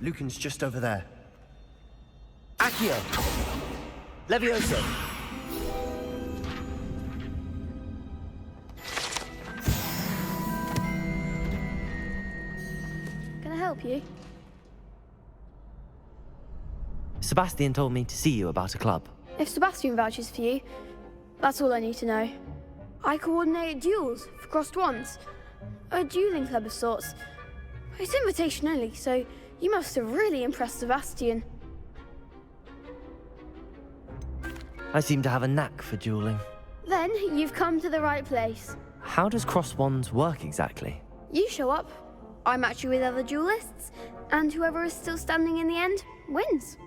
Lucan's just over there. Accio! Levioso! Can I help you? Sebastian told me to see you about a club. If Sebastian vouches for you, that's all I need to know. I coordinate duels for crossed wands. A dueling club of sorts. It's invitation only, so you must have really impressed Sebastian. I seem to have a knack for dueling. Then you've come to the right place. How does cross wands work exactly? You show up, I match you with other duelists, and whoever is still standing in the end wins.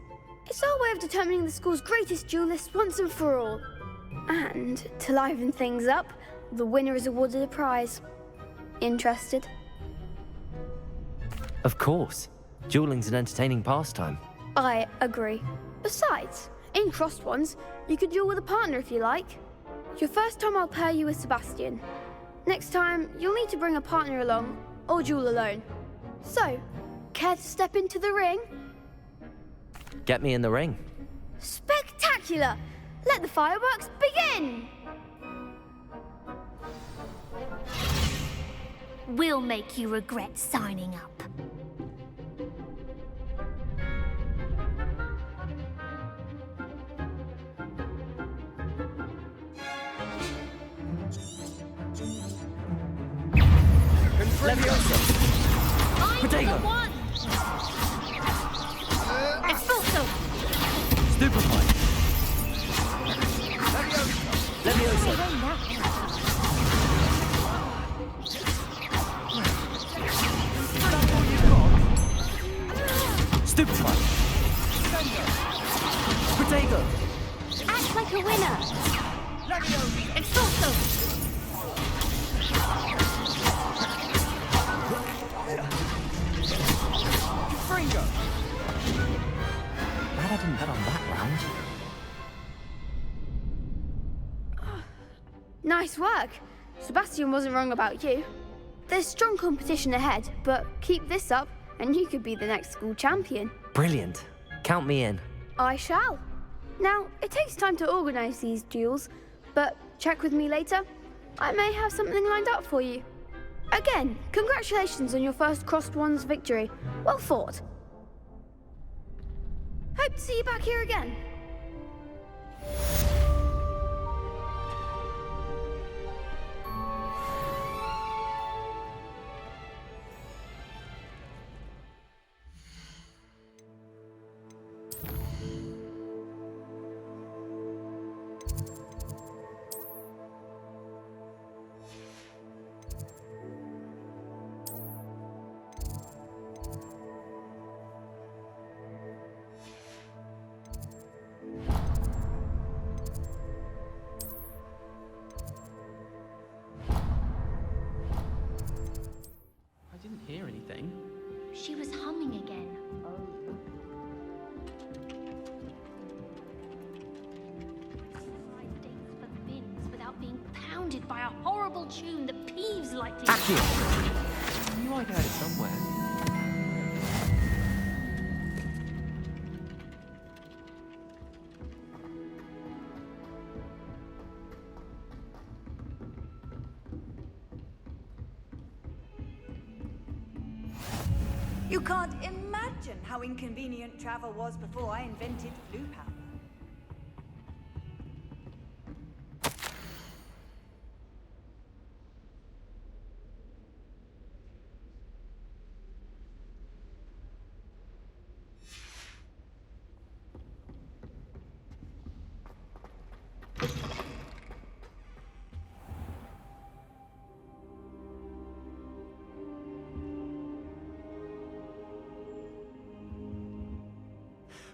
It's our way of determining the school's greatest duelist once and for all. And to liven things up, the winner is awarded a prize. Interested? Of course. Dueling's an entertaining pastime. I agree. Besides, in crossed ones, you could duel with a partner if you like. Your first time I'll pair you with Sebastian. Next time, you'll need to bring a partner along, or duel alone. So, care to step into the ring? Get me in the ring. Spectacular! Let the fireworks begin! We'll make you regret signing up. Levioso! I'm Potato. the one! Expulso! Stupefy! Levioso! Stupefy! Potato! Act like a winner! Expulso! Fringo! Glad I didn't bet on that round. Nice work. Sebastian wasn't wrong about you. There's strong competition ahead, but keep this up and you could be the next school champion. Brilliant. Count me in. I shall. Now, it takes time to organise these duels, but check with me later. I may have something lined up for you. Again, congratulations on your first crossed wands victory. Well fought. Hope to see you back here again. I didn't hear anything. She was humming again. Five dates for bins without being pounded by a horrible tune that Peeves likely. Accio! I knew I'd heard it somewhere. You can't imagine how inconvenient travel was before I invented flu powder.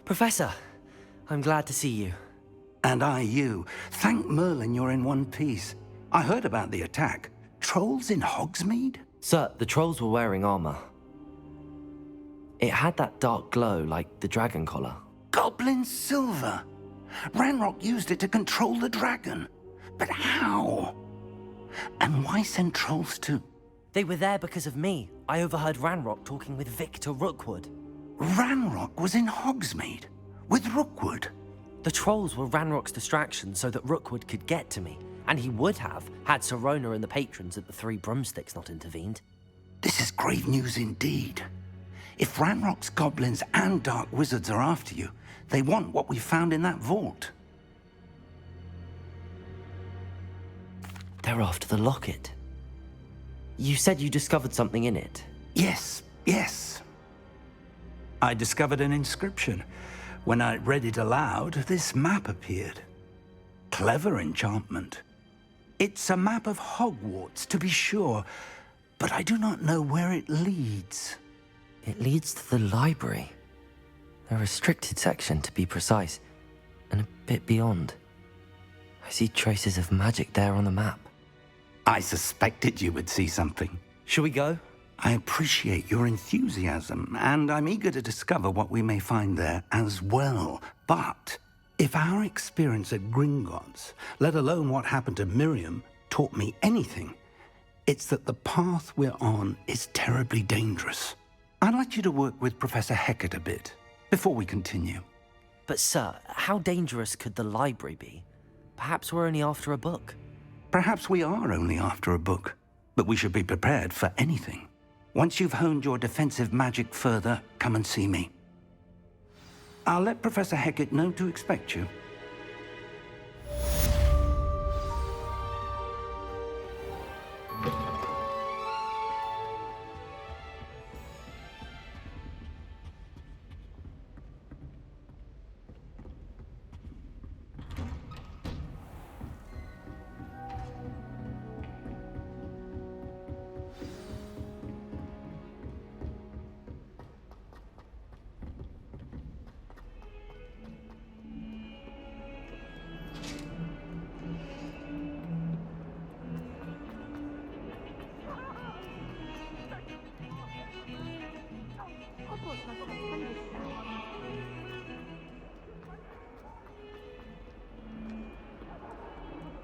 Professor, I'm glad to see you. And I you. Thank Merlin you're in one piece. I heard about the attack. Trolls in Hogsmeade? Sir, the trolls were wearing armor. It had that dark glow like the dragon collar. Goblin silver. Ranrock used it to control the dragon. But how? And why send trolls to... They were there because of me. I overheard Ranrock talking with Victor Rookwood. Ranrock was in Hogsmeade with Rookwood. The trolls were Ranrock's distraction so that Rookwood could get to me, and he would have had Sirona and the patrons at the Three Broomsticks not intervened. This is grave news indeed. If Ranrock's goblins and dark wizards are after you, they want what we found in that vault. They're after the locket. You said you discovered something in it. Yes. I discovered an inscription. When I read it aloud, this map appeared. Clever enchantment. It's a map of Hogwarts, to be sure, but I do not know where it leads. It leads to the library. A restricted section, to be precise, and a bit beyond. I see traces of magic there on the map. I suspected you would see something. Shall we go? I appreciate your enthusiasm, and I'm eager to discover what we may find there as well. But if our experience at Gringotts, let alone what happened to Miriam, taught me anything, it's that the path we're on is terribly dangerous. I'd like you to work with Professor Hecat a bit before we continue. But sir, how dangerous could the library be? Perhaps we're only after a book. Perhaps we are only after a book, but we should be prepared for anything. Once you've honed your defensive magic further, come and see me. I'll let Professor Hecat know to expect you.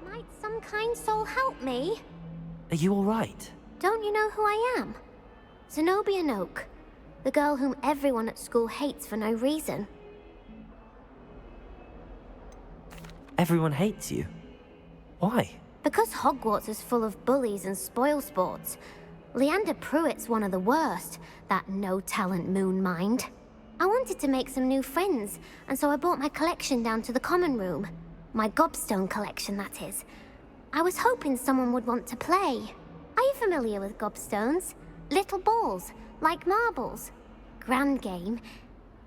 Might some kind soul help me? Are you all right? Don't you know who I am? Zenobia Noak, the girl whom everyone at school hates for no reason. Everyone hates you. Why? Because Hogwarts is full of bullies and spoilsports. Leander Pruitt's one of the worst, that no-talent moon mind. I wanted to make some new friends, and so I brought my collection down to the common room. My gobstone collection, that is. I was hoping someone would want to play. Are you familiar with gobstones? Little balls, like marbles. Grand game.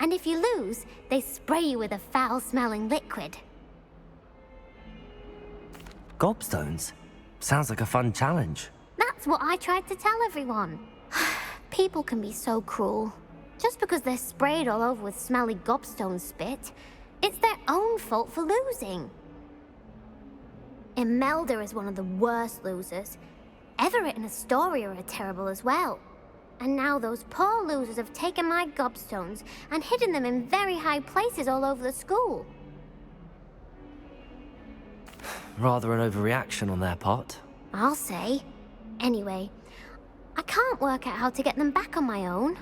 And if you lose, they spray you with a foul-smelling liquid. Gobstones? Sounds like a fun challenge. That's what I tried to tell everyone. People can be so cruel. Just because they're sprayed all over with smelly gobstone spit, it's their own fault for losing. Imelda is one of the worst losers. Everett and Astoria are terrible as well. And now those poor losers have taken my gobstones and hidden them in very high places all over the school. Rather an overreaction on their part. I'll say. Anyway, I can't work out how to get them back on my own.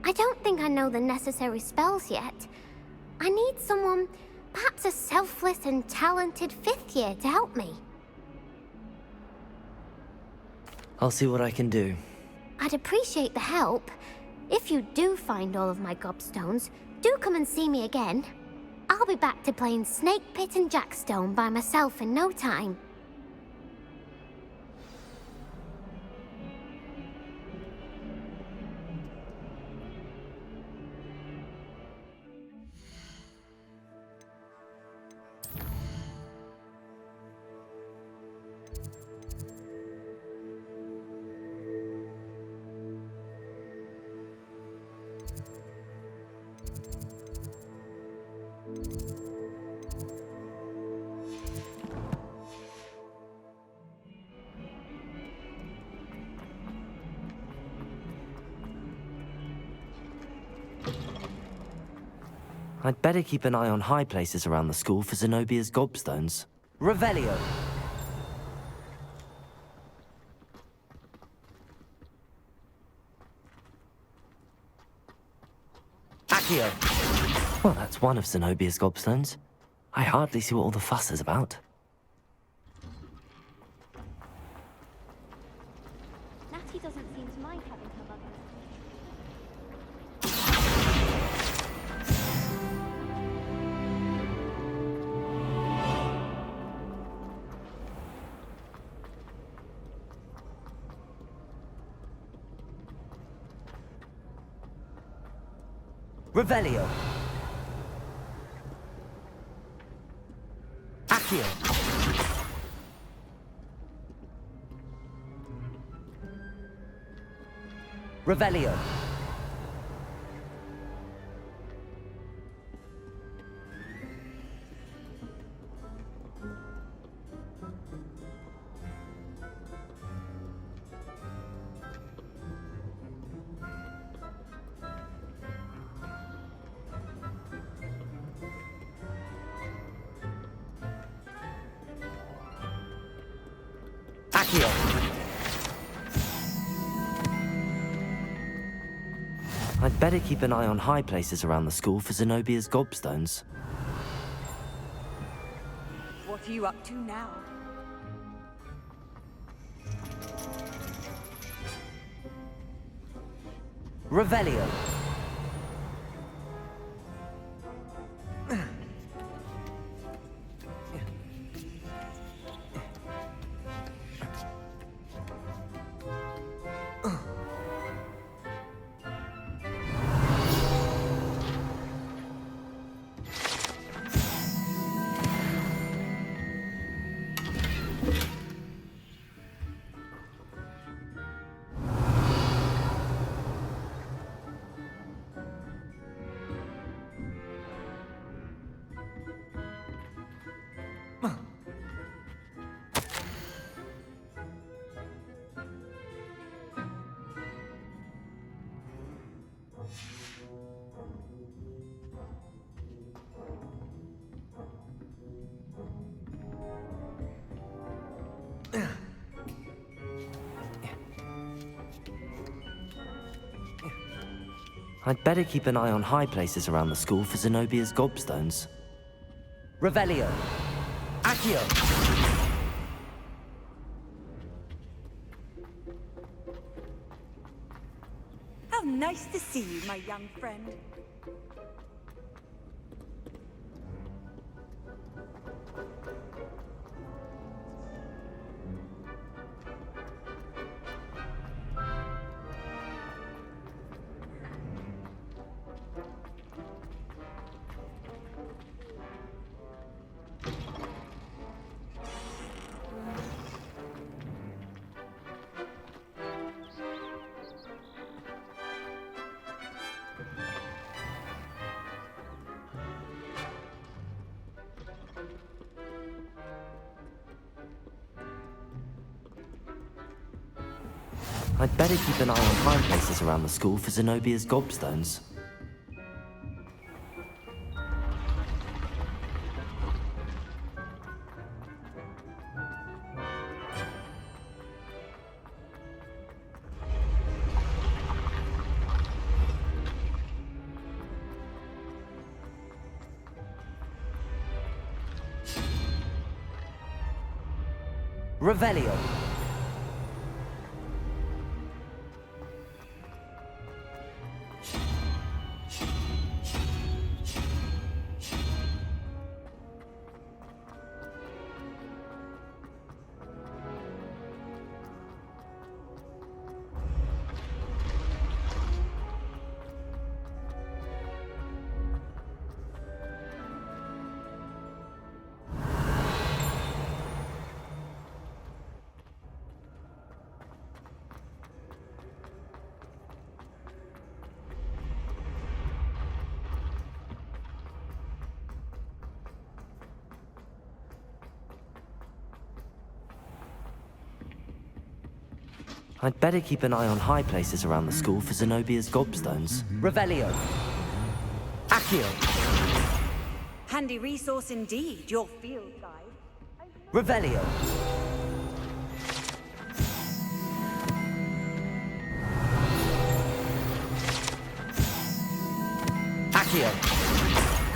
I don't think I know the necessary spells yet. I need someone, perhaps a selfless and talented fifth year to help me. I'll see what I can do. I'd appreciate the help. If you do find all of my gobstones, do come and see me again. I'll be back to playing Snake Pit and Jackstone by myself in no time. I'd better keep an eye on high places around the school for Zenobia's gobstones. Revelio! Accio. Well, that's one of Zenobia's gobstones. I hardly see what all the fuss is about. Natty doesn't seem to mind having her mother. Revelio. Accio. Revelio. Accio. I'd better keep an eye on high places around the school for Zenobia's gobstones. What are you up to now? Revelio. I'd better keep an eye on high places around the school for Zenobia's gobstones. Revelio. Accio. How nice to see you, my young friend. I'd better keep an eye on high places around the school for Zenobia's gobstones. Revelio. I'd better keep an eye on high places around the school for Zenobia's gobstones. Revelio. Accio. Handy resource indeed, your field guide. Revelio.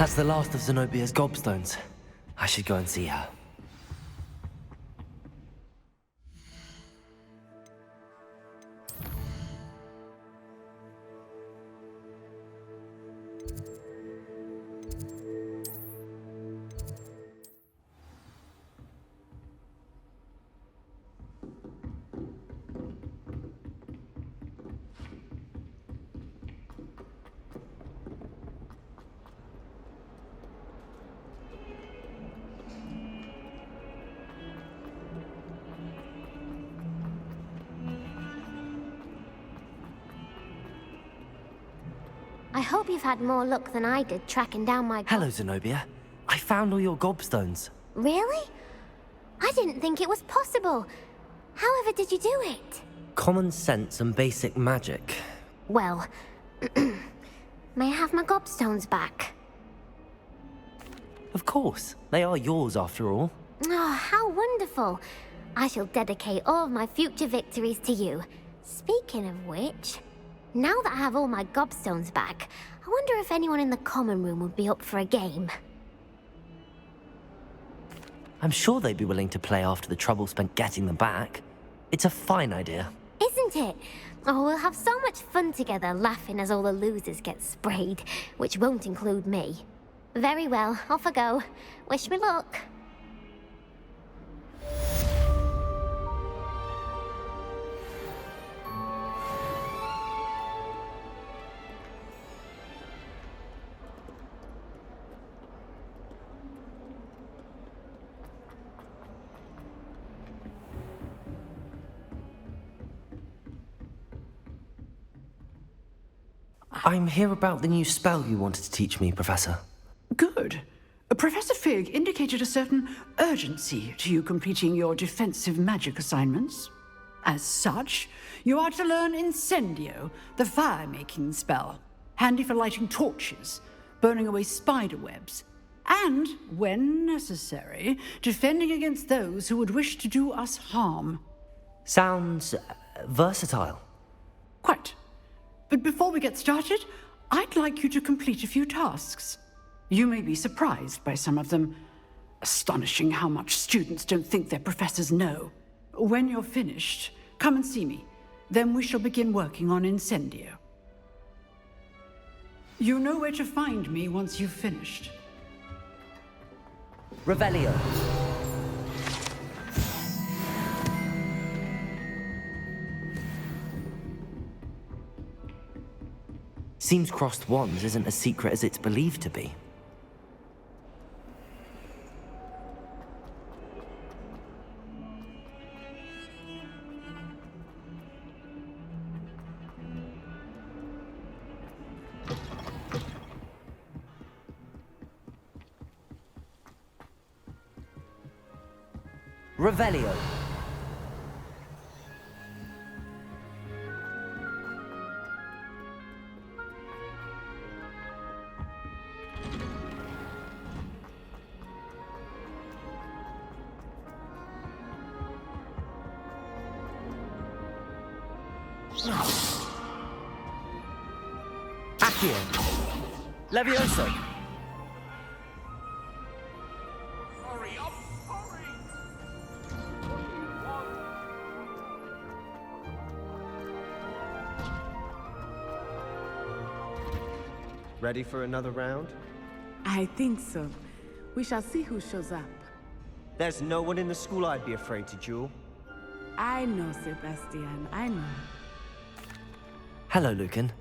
That's the last of Zenobia's gobstones. I should go and see her. I hope you've had more luck than I did tracking down my... Hello, Zenobia. I found all your gobstones. Really? I didn't think it was possible. However did you do it? Common sense and basic magic. Well, may I have my gobstones back? Of course. They are yours, after all. Oh, how wonderful. I shall dedicate all of my future victories to you. Speaking of which, now that I have all my gobstones back, I wonder if anyone in the common room would be up for a game. I'm sure they'd be willing to play after the trouble spent getting them back. It's a fine idea. Isn't it? Oh, we'll have so much fun together, laughing as all the losers get sprayed, which won't include me. Very well, off I go. Wish me luck. I'm here about the new spell you wanted to teach me, Professor. Good. Professor Fig indicated a certain urgency to you completing your defensive magic assignments. As such, you are to learn Incendio, the fire-making spell, handy for lighting torches, burning away spider webs, and, when necessary, defending against those who would wish to do us harm. Sounds versatile. Quite. But before we get started, I'd like you to complete a few tasks. You may be surprised by some of them. Astonishing how much students don't think their professors know. When you're finished, come and see me. Then we shall begin working on Incendio. You know where to find me once you've finished. Revelio. Seems crossed wands isn't as secret as it's believed to be. Revelio. Accio. Levioso. Hurry up! Hurry! Ready for another round? I think so. We shall see who shows up. There's no one in the school I'd be afraid to duel. I know, Sebastian. I know. Hello, Lucan.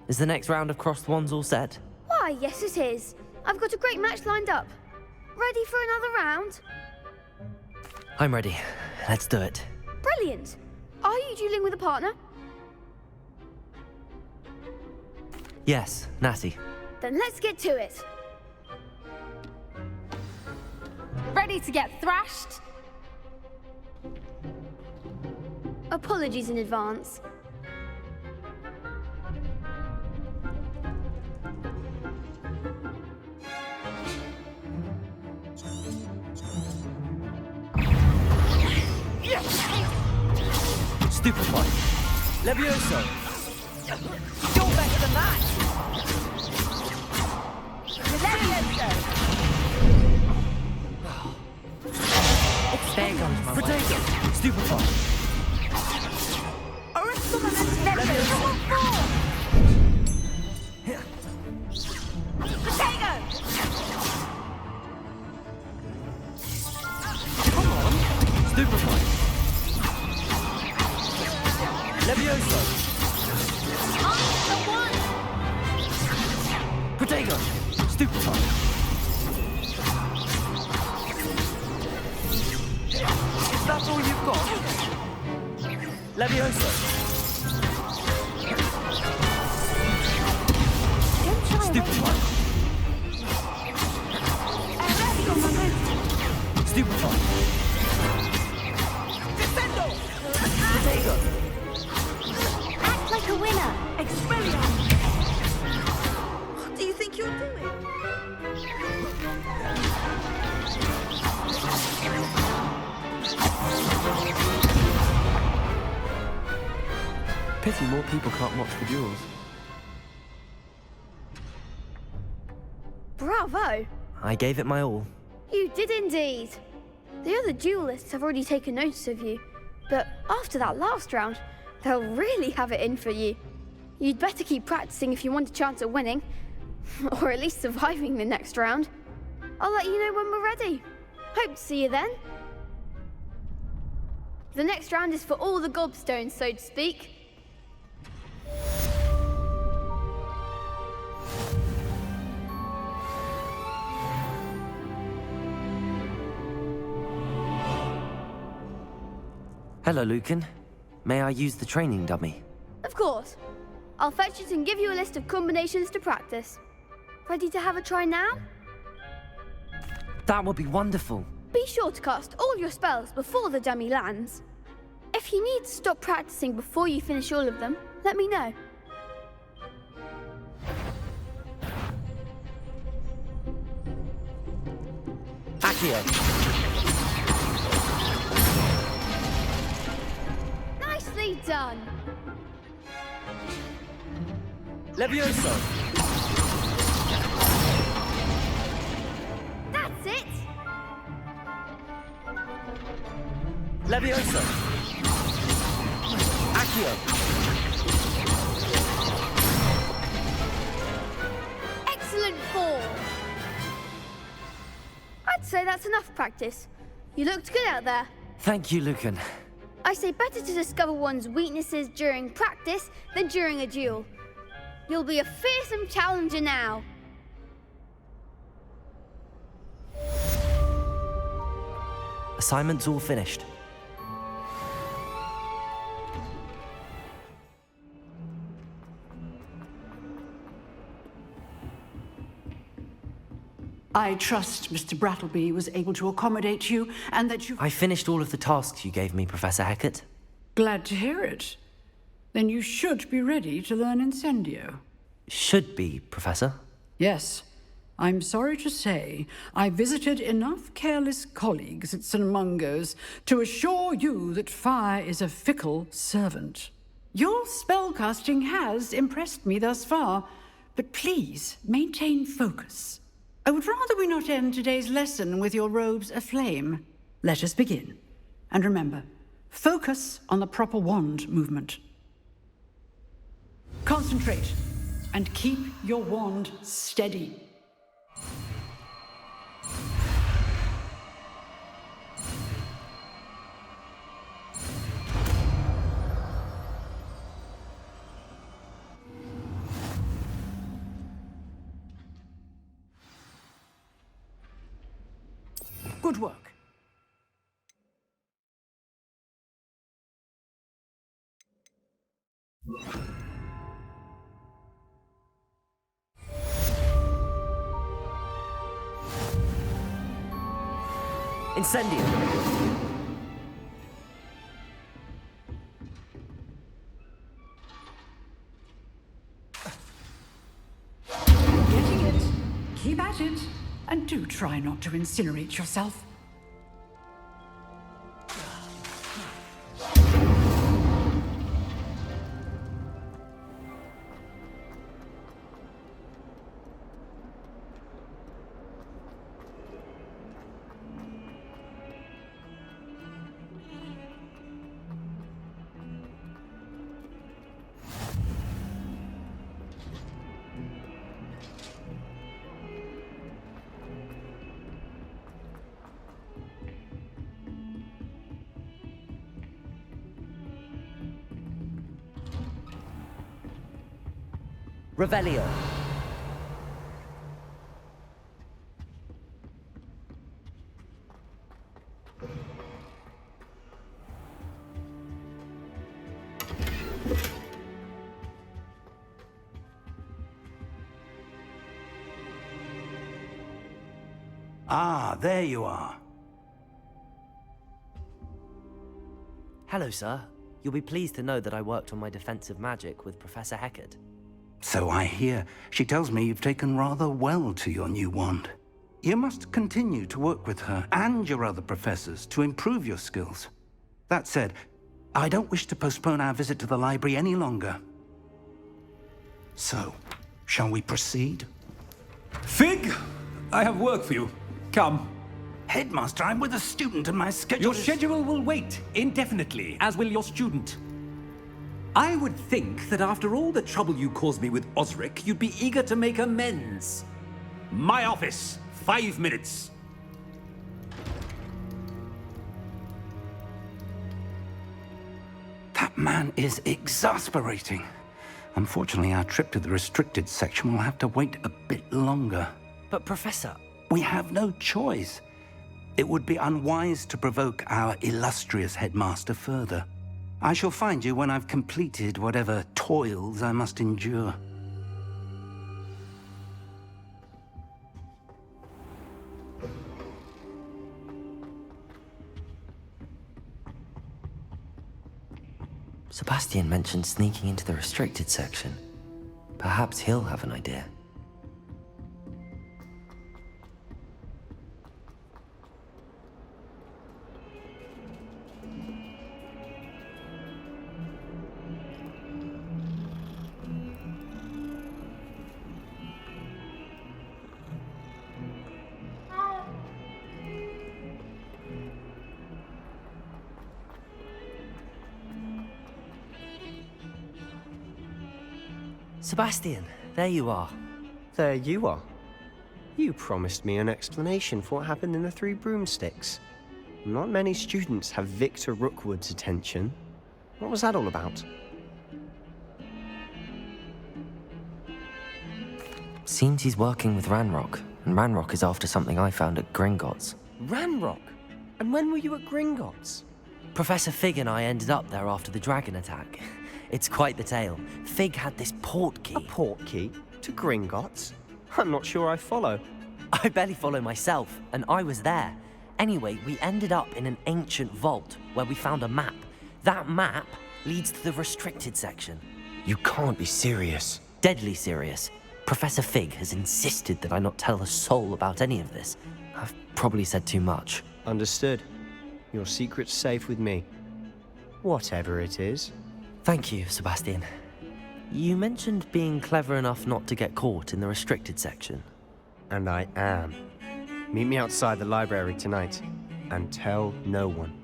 Is the next round of crossed wands all set? Why, yes it is. I've got a great match lined up. Ready for another round? I'm ready. Let's do it. Brilliant. Are you dueling with a partner? Yes, Natty. Then let's get to it. Ready to get thrashed? Apologies in advance. Stupefy. Levioso. You're better than that. There goes my way. Stupefy. Stupefy. Levioso. Protego. Stupefy. Is that all you've got? Levioso. Stupefy. Stupefy. Protego. Act like a winner. Expelliarmus! What do you think you're doing? Pity more people can't watch the duels. Bravo! I gave it my all. You did indeed. The other duelists have already taken notice of you, but after that last round, they'll really have it in for you. You'd better keep practicing if you want a chance at winning, or at least surviving the next round. I'll let you know when we're ready. Hope to see you then. The next round is for all the gobstones, so to speak. Hello, Lucan. May I use the training dummy? Of course. I'll fetch it and give you a list of combinations to practice. Ready to have a try now? That would be wonderful. Be sure to cast all your spells before the dummy lands. If you need to stop practicing before you finish all of them, let me know. Accio. Nicely done. Levioso. That's it. Levioso. Accio. Excellent fall. I'd say that's enough practice. You looked good out there. Thank you, Lucan. I say better to discover one's weaknesses during practice than during a duel. You'll be a fearsome challenger now. Assignment's all finished. I trust Mr. Brattleby was able to accommodate you and that you... I finished all of the tasks you gave me, Professor Hecat. Glad to hear it. Then you should be ready to learn Incendio. Should be, Professor. Yes. I'm sorry to say, I visited enough careless colleagues at St. Mungo's to assure you that fire is a fickle servant. Your spellcasting has impressed me thus far, but please maintain focus. I would rather we not end today's lesson with your robes aflame. Let us begin. And remember, focus on the proper wand movement. Concentrate, and keep your wand steady. Good work. Incendio. Getting it. Keep at it. And do try not to incinerate yourself. Revelio. Ah, there you are. Hello, sir. You'll be pleased to know that I worked on my defensive magic with Professor Heckard. So I hear. She tells me you've taken rather well to your new wand. You must continue to work with her and your other professors to improve your skills. That said, I don't wish to postpone our visit to the library any longer. So, shall we proceed? Fig, I have work for you. Come. Headmaster, I'm with a student and my schedule Your is... schedule will wait indefinitely, as will your student. I would think that after all the trouble you caused me with Osric, you'd be eager to make amends. My office, 5 minutes. That man is exasperating. Unfortunately, our trip to the restricted section will have to wait a bit longer. But, Professor... We have no choice. It would be unwise to provoke our illustrious headmaster further. I shall find you when I've completed whatever toils I must endure. Sebastian mentioned sneaking into the restricted section. Perhaps he'll have an idea. Sebastian, there you are. There you are. You promised me an explanation for what happened in the Three Broomsticks. Not many students have Victor Rookwood's attention. What was that all about? Seems he's working with Ranrock, and Ranrock is after something I found at Gringotts. Ranrock? And when were you at Gringotts? Professor Fig and I ended up there after the dragon attack. It's quite the tale. Fig had this port key. A port key? To Gringotts? I'm not sure I follow. I barely follow myself, and I was there. Anyway, we ended up in an ancient vault where we found a map. That map leads to the restricted section. You can't be serious. Deadly serious. Professor Fig has insisted that I not tell a soul about any of this. I've probably said too much. Understood. Your secret's safe with me. Whatever it is. Thank you, Sebastian. You mentioned being clever enough not to get caught in the restricted section. And I am. Meet me outside the library tonight, and tell no one.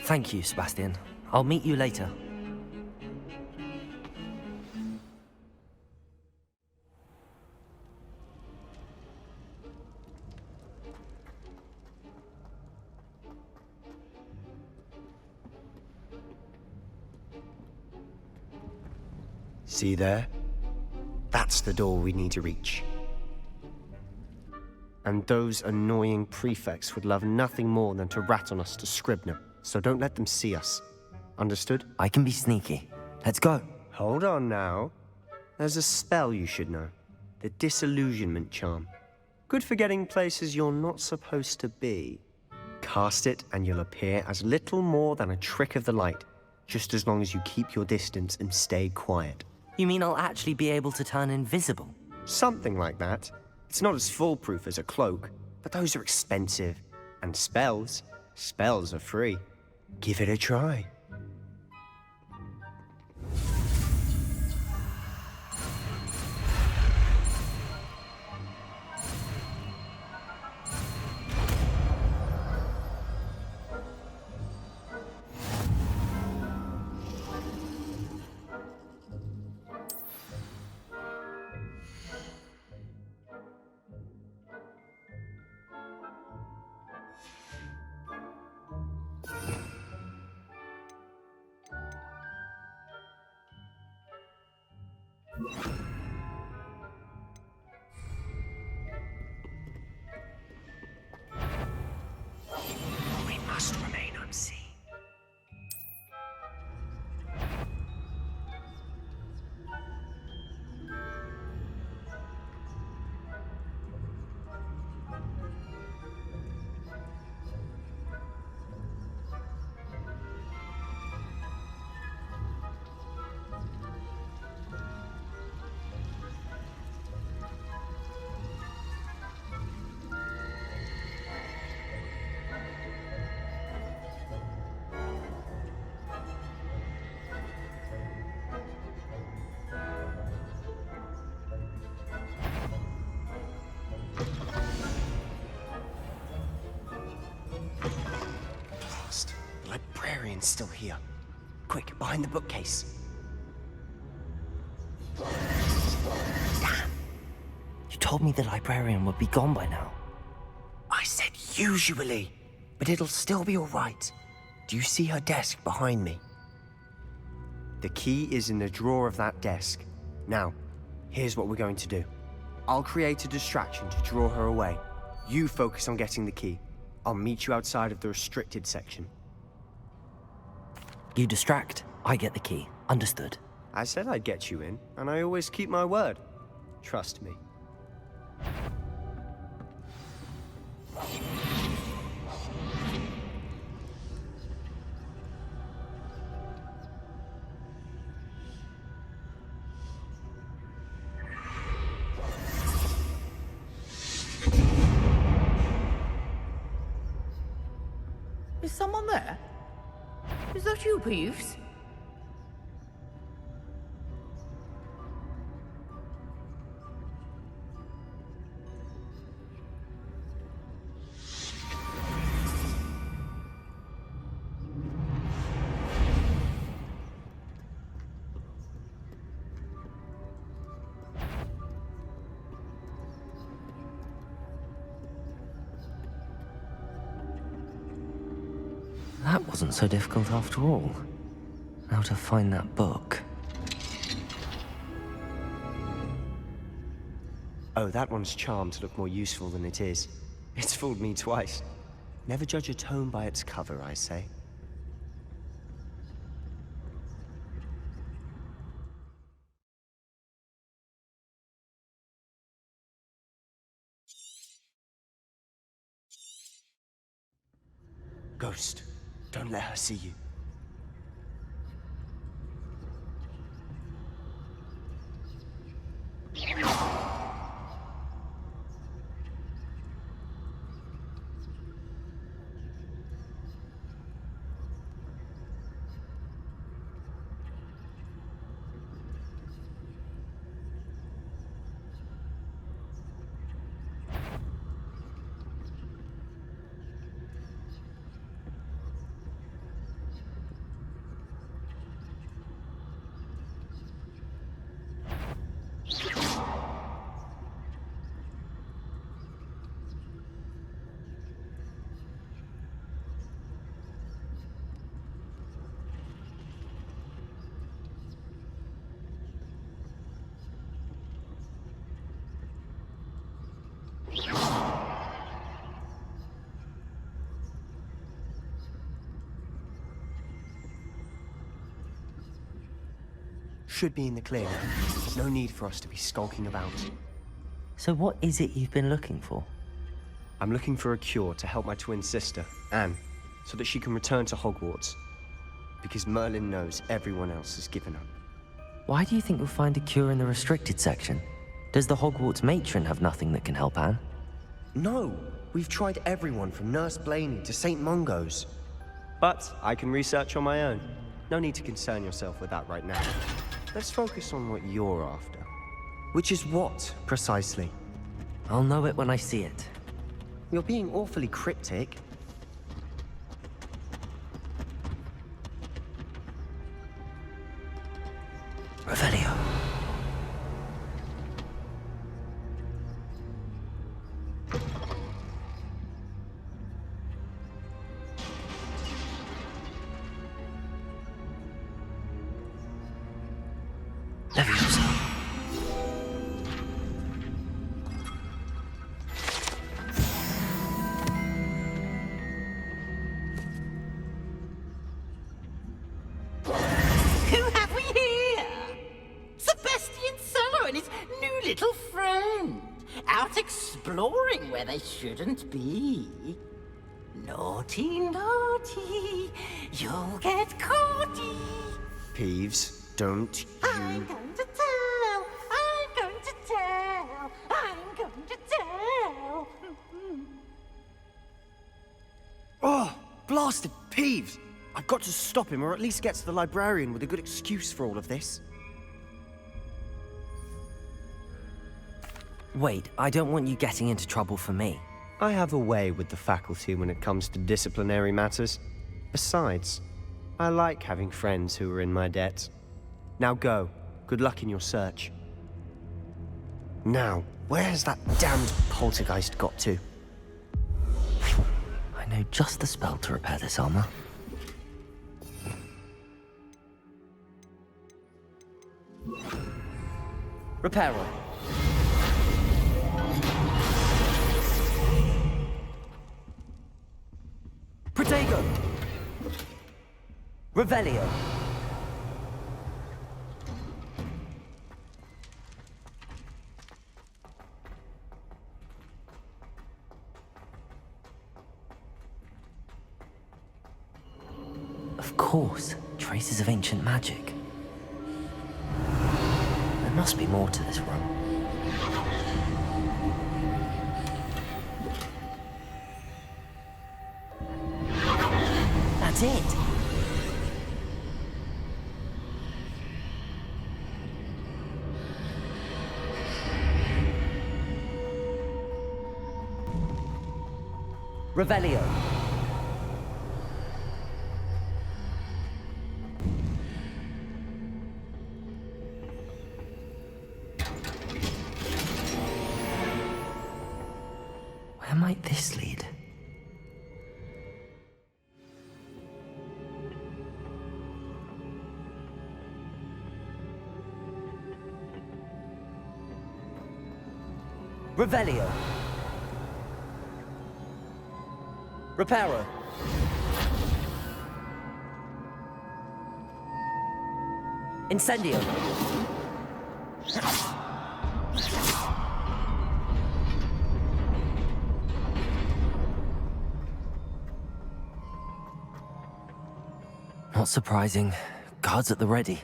Thank you, Sebastian. I'll meet you later. See there? That's the door we need to reach. And those annoying prefects would love nothing more than to rat on us to Scribner, so don't let them see us. Understood? I can be sneaky. Let's go. Hold on now. There's a spell you should know. The Disillusionment Charm. Good for getting places you're not supposed to be. Cast it and you'll appear as little more than a trick of the light, just as long as you keep your distance and stay quiet. You mean I'll actually be able to turn invisible? Something like that. It's not as foolproof as a cloak, but those are expensive. And spells are free. Give it a try. librarian's still here. Quick, behind the bookcase. Damn. You told me the librarian would be gone by now. I said usually, but it'll still be all right. Do you see her desk behind me? The key is in the drawer of that desk. Now, here's what we're going to do. I'll create a distraction to draw her away. You focus on getting the key. I'll meet you outside of the restricted section. You distract, I get the key. Understood. I said I'd get you in, and I always keep my word. Trust me. Is someone there? Is that you, Peeves? That wasn't so difficult after all. Now to find that book. Oh, that one's charmed to look more useful than it is. It's fooled me twice. Never judge a tome by its cover, I say. Ghost, don't let her see you. Should be in the clear now. No need for us to be skulking about. So what is it you've been looking for? I'm looking for a cure to help my twin sister, Anne, so that she can return to Hogwarts. Because Merlin knows everyone else has given up. Why do you think you'll find a cure in the restricted section? Does the Hogwarts matron have nothing that can help Anne? No! We've tried everyone from Nurse Blaney to St. Mungo's. But I can research on my own. No need to concern yourself with that right now. Let's focus on what you're after. Which is what, precisely? I'll know it when I see it. You're being awfully cryptic. Revelio. Leviosa. Who have we here? Sebastian Cello and his new little friend. Out exploring where they shouldn't be. Naughty, naughty. You'll get caughty. Peeves, don't I'm going to tell. I'm going to tell. I'm going to tell. Oh, blasted Peeves! I've got to stop him, or at least get to the librarian with a good excuse for all of this. Wait, I don't want you getting into trouble for me. I have a way with the faculty when it comes to disciplinary matters. Besides, I like having friends who are in my debt. Now go. Good luck in your search. Now, where's that damned poltergeist got to? I know just the spell to repair this armor. Reparo. Protego. Revelio. Of course, traces of ancient magic. There must be more to this room. That's it. Revelio. Where might this lead? Revelio. Reparo. Incendio. Not surprising. Guards at the ready.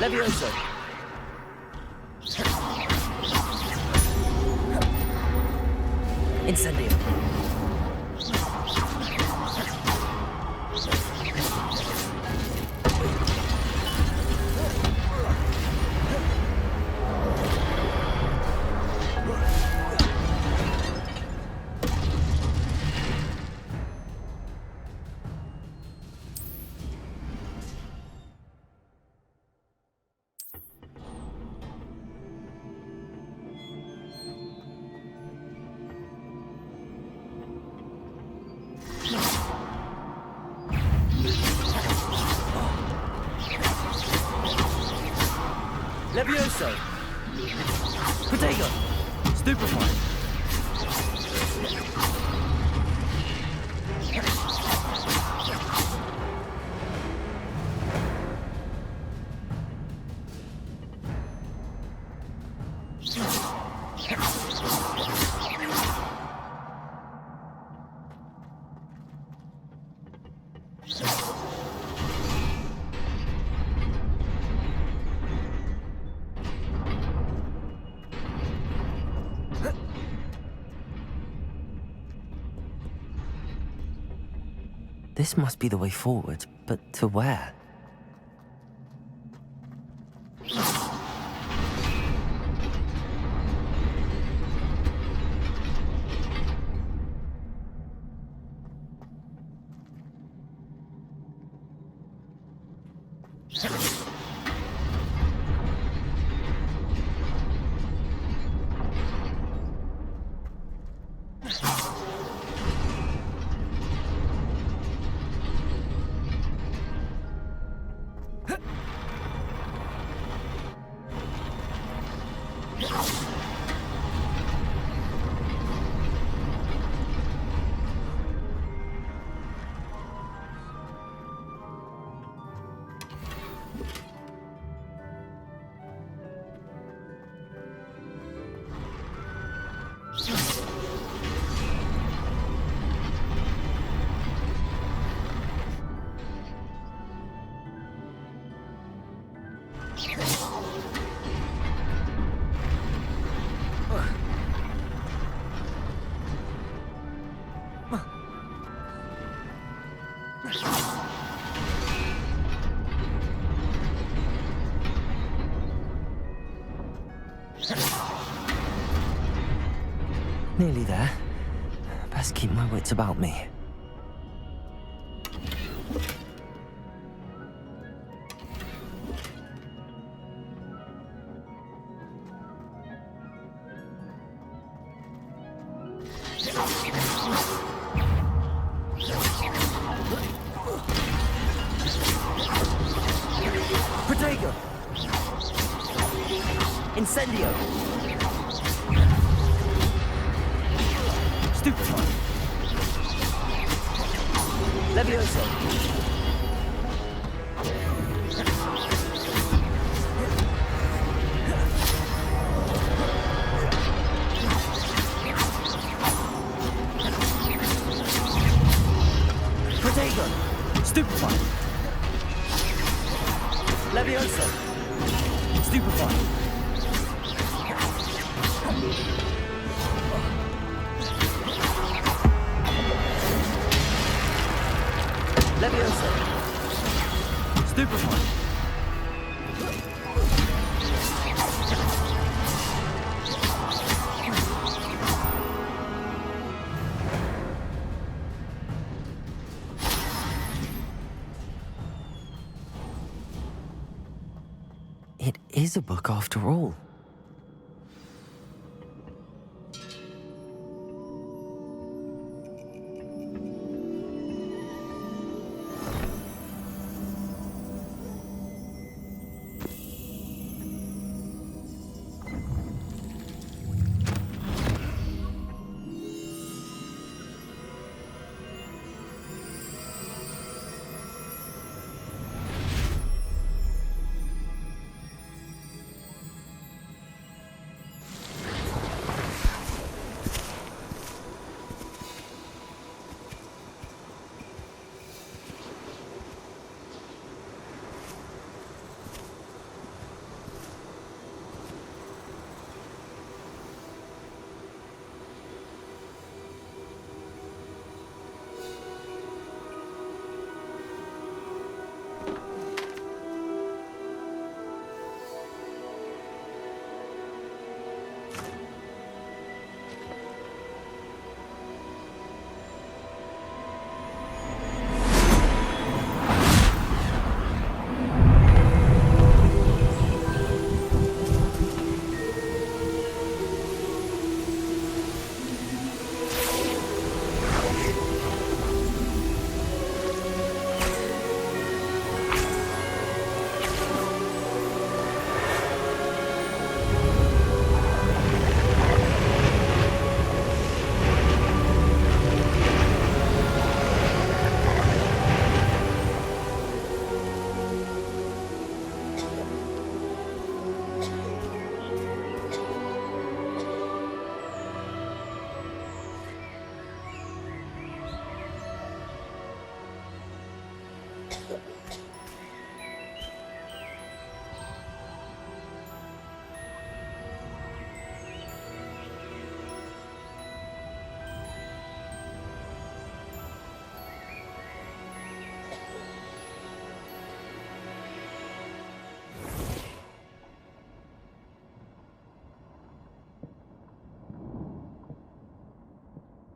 Levioso. Incendio. Levioso. Protego. Stupefy. This must be the way forward, but to where? Nearly there. Best keep my wits about me. Protego! Incendio! Stupefy! Levioso! Protego! Stupefy! Levioso! Stupefy! Levioso! Stupefy! It is a book after all.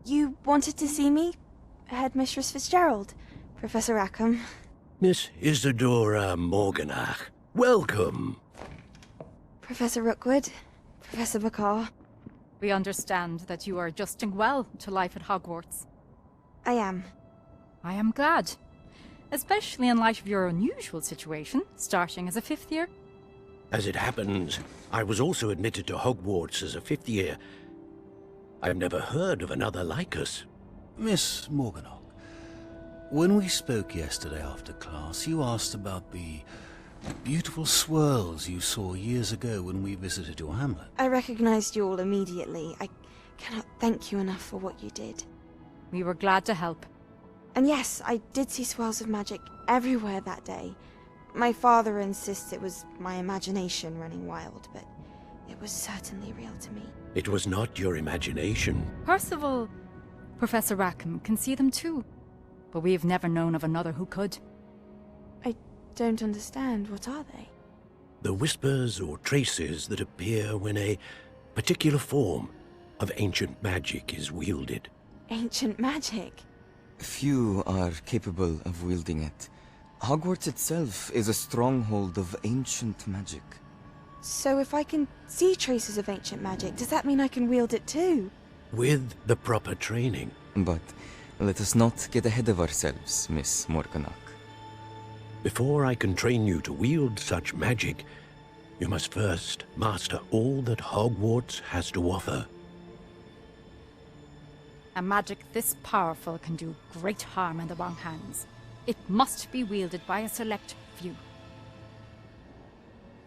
You wanted to see me? Headmistress Fitzgerald, Professor Rackham. Miss Isadora Morganach, welcome. Professor Rookwood, Professor Bakar. We understand that you are adjusting well to life at Hogwarts. I am. I am glad. Especially in light of your unusual situation, starting as a 5th year. As it happens, I was also admitted to Hogwarts as a 5th year. I've never heard of another like us. Miss Morganach, when we spoke yesterday after class, you asked about the beautiful swirls you saw years ago when we visited your hamlet. I recognized you all immediately. I cannot thank you enough for what you did. We were glad to help. And yes, I did see swirls of magic everywhere that day. My father insists it was my imagination running wild, but it was certainly real to me. It was not your imagination. Percival Professor Rackham can see them too, but we've never known of another who could. I don't understand. What are they? The whispers or traces that appear when a particular form of ancient magic is wielded. Ancient magic? Few are capable of wielding it. Hogwarts itself is a stronghold of ancient magic. So if I can see traces of ancient magic, does that mean I can wield it too? With the proper training. But let us not get ahead of ourselves, Miss Morganach. Before I can train you to wield such magic, you must first master all that Hogwarts has to offer. A magic this powerful can do great harm in the wrong hands. It must be wielded by a select few.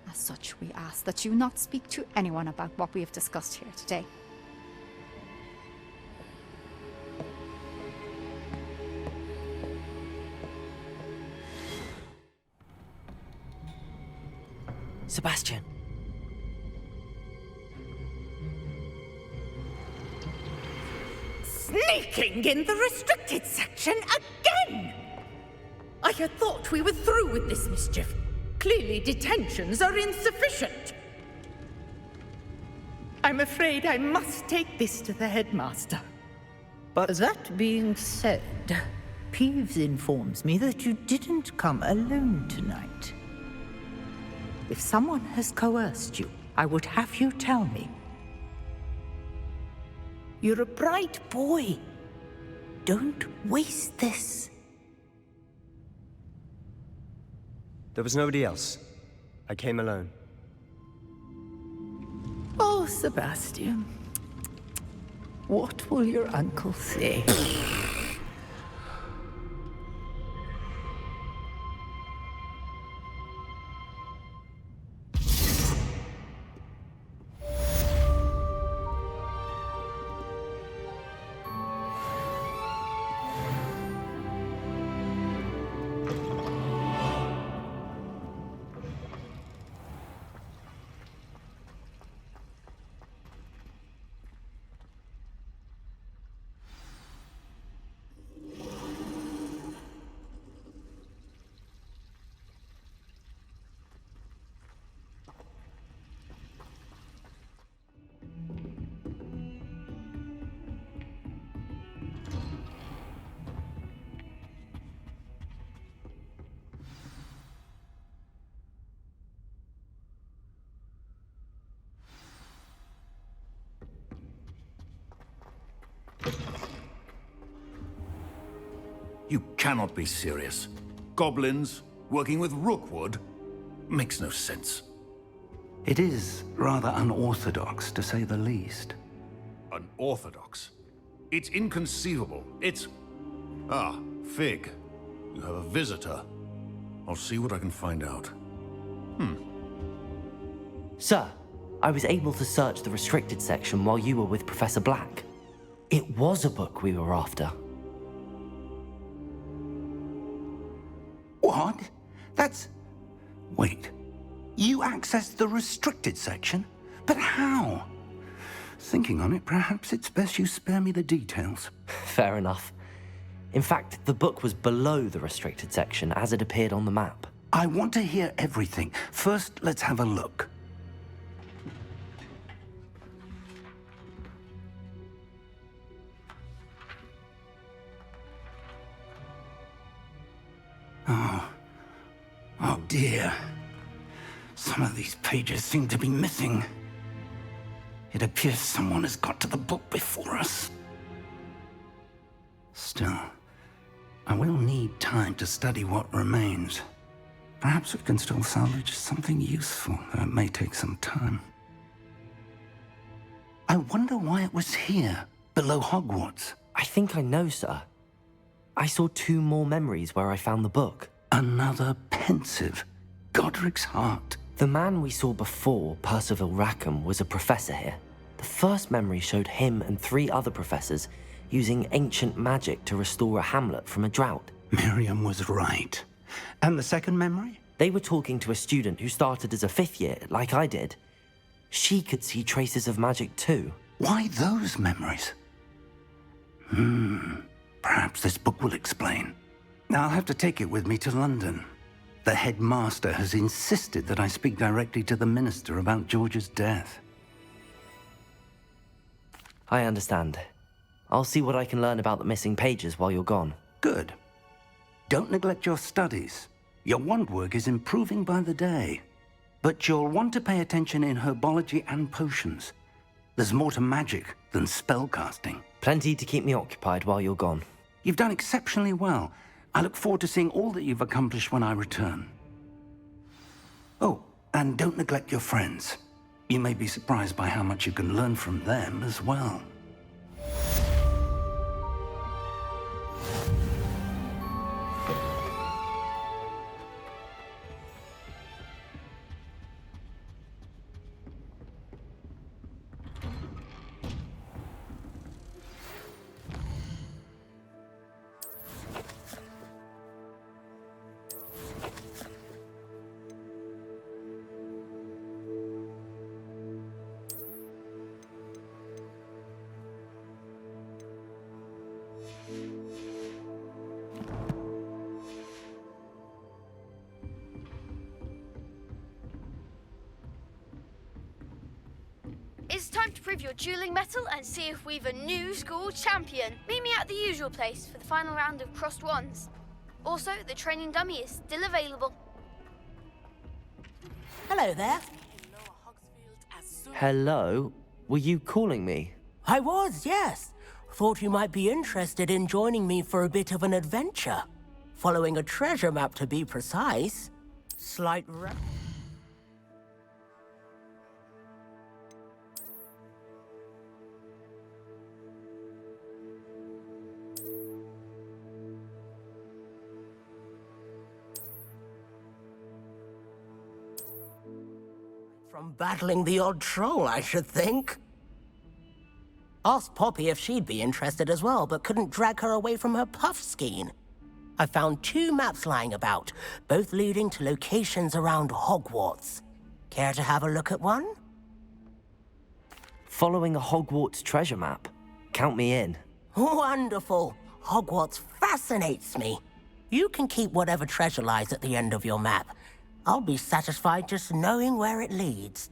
As such, we ask that you not speak to anyone about what we have discussed here today. Sebastian. Sneaking in the restricted section again! I had thought we were through with this mischief. Clearly detentions are insufficient. I'm afraid I must take this to the headmaster. But that being said, Peeves informs me that you didn't come alone tonight. If someone has coerced you, I would have you tell me. You're a bright boy. Don't waste this. There was nobody else. I came alone. Oh, Sebastian. What will your uncle say? You cannot be serious. Goblins working with Rookwood? Makes no sense. It is rather unorthodox, to say the least. Unorthodox? It's inconceivable. It's... Ah, Fig. You have a visitor. I'll see what I can find out. Sir, I was able to search the restricted section while you were with Professor Black. It was a book we were after. What? That's... Wait. You accessed the restricted section? But how? Thinking on it, perhaps it's best you spare me the details. Fair enough. In fact, the book was below the restricted section as it appeared on the map. I want to hear everything. First, let's have a look. Oh dear. Some of these pages seem to be missing. It appears someone has got to the book before us. Still, I will need time to study what remains. Perhaps we can still salvage something useful, though it may take some time. I wonder why it was here, below Hogwarts. I think I know, sir. I saw 2 more memories where I found the book. Another pensive. Godric's heart. The man we saw before, Percival Rackham, was a professor here. The first memory showed him and 3 other professors using ancient magic to restore a hamlet from a drought. Miriam was right. And the second memory? They were talking to a student who started as a 5th year, like I did. She could see traces of magic too. Why those memories? Perhaps this book will explain. I'll have to take it with me to London. The headmaster has insisted that I speak directly to the minister about George's death. I understand. I'll see what I can learn about the missing pages while you're gone. Good. Don't neglect your studies. Your wand work is improving by the day. But you'll want to pay attention in herbology and potions. There's more to magic than spellcasting. Plenty to keep me occupied while you're gone. You've done exceptionally well. I look forward to seeing all that you've accomplished when I return. Oh, and don't neglect your friends. You may be surprised by how much you can learn from them as well. It's time to prove your dueling mettle and see if we've a new school champion. Meet me at the usual place for the final round of crossed wands. Also, the training dummy is still available. Hello there. Hello? Were you calling me? I was, yes. Thought you might be interested in joining me for a bit of an adventure. Following a treasure map, to be precise. From battling the odd troll, I should think. Asked Poppy if she'd be interested as well, but couldn't drag her away from her puff skein. I found 2 maps lying about, both leading to locations around Hogwarts. Care to have a look at one? Following a Hogwarts treasure map? Count me in. Wonderful. Hogwarts fascinates me. You can keep whatever treasure lies at the end of your map. I'll be satisfied just knowing where it leads.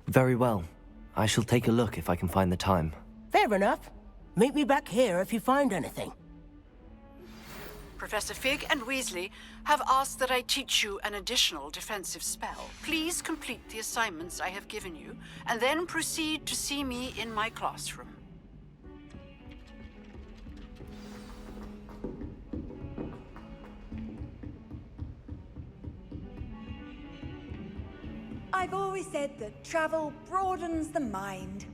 Very well. I shall take a look if I can find the time. Fair enough. Meet me back here if you find anything. Professor Fig and Weasley have asked that I teach you an additional defensive spell. Please complete the assignments I have given you, and then proceed to see me in my classroom. I've always said that travel broadens the mind.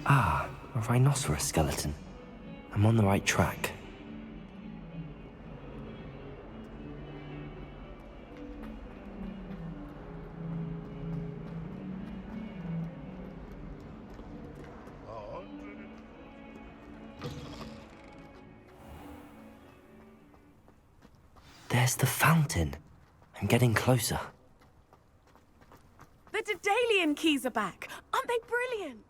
Ah, a rhinoceros skeleton. I'm on the right track. There's the fountain. I'm getting closer. The Daedalian keys are back. Aren't they brilliant?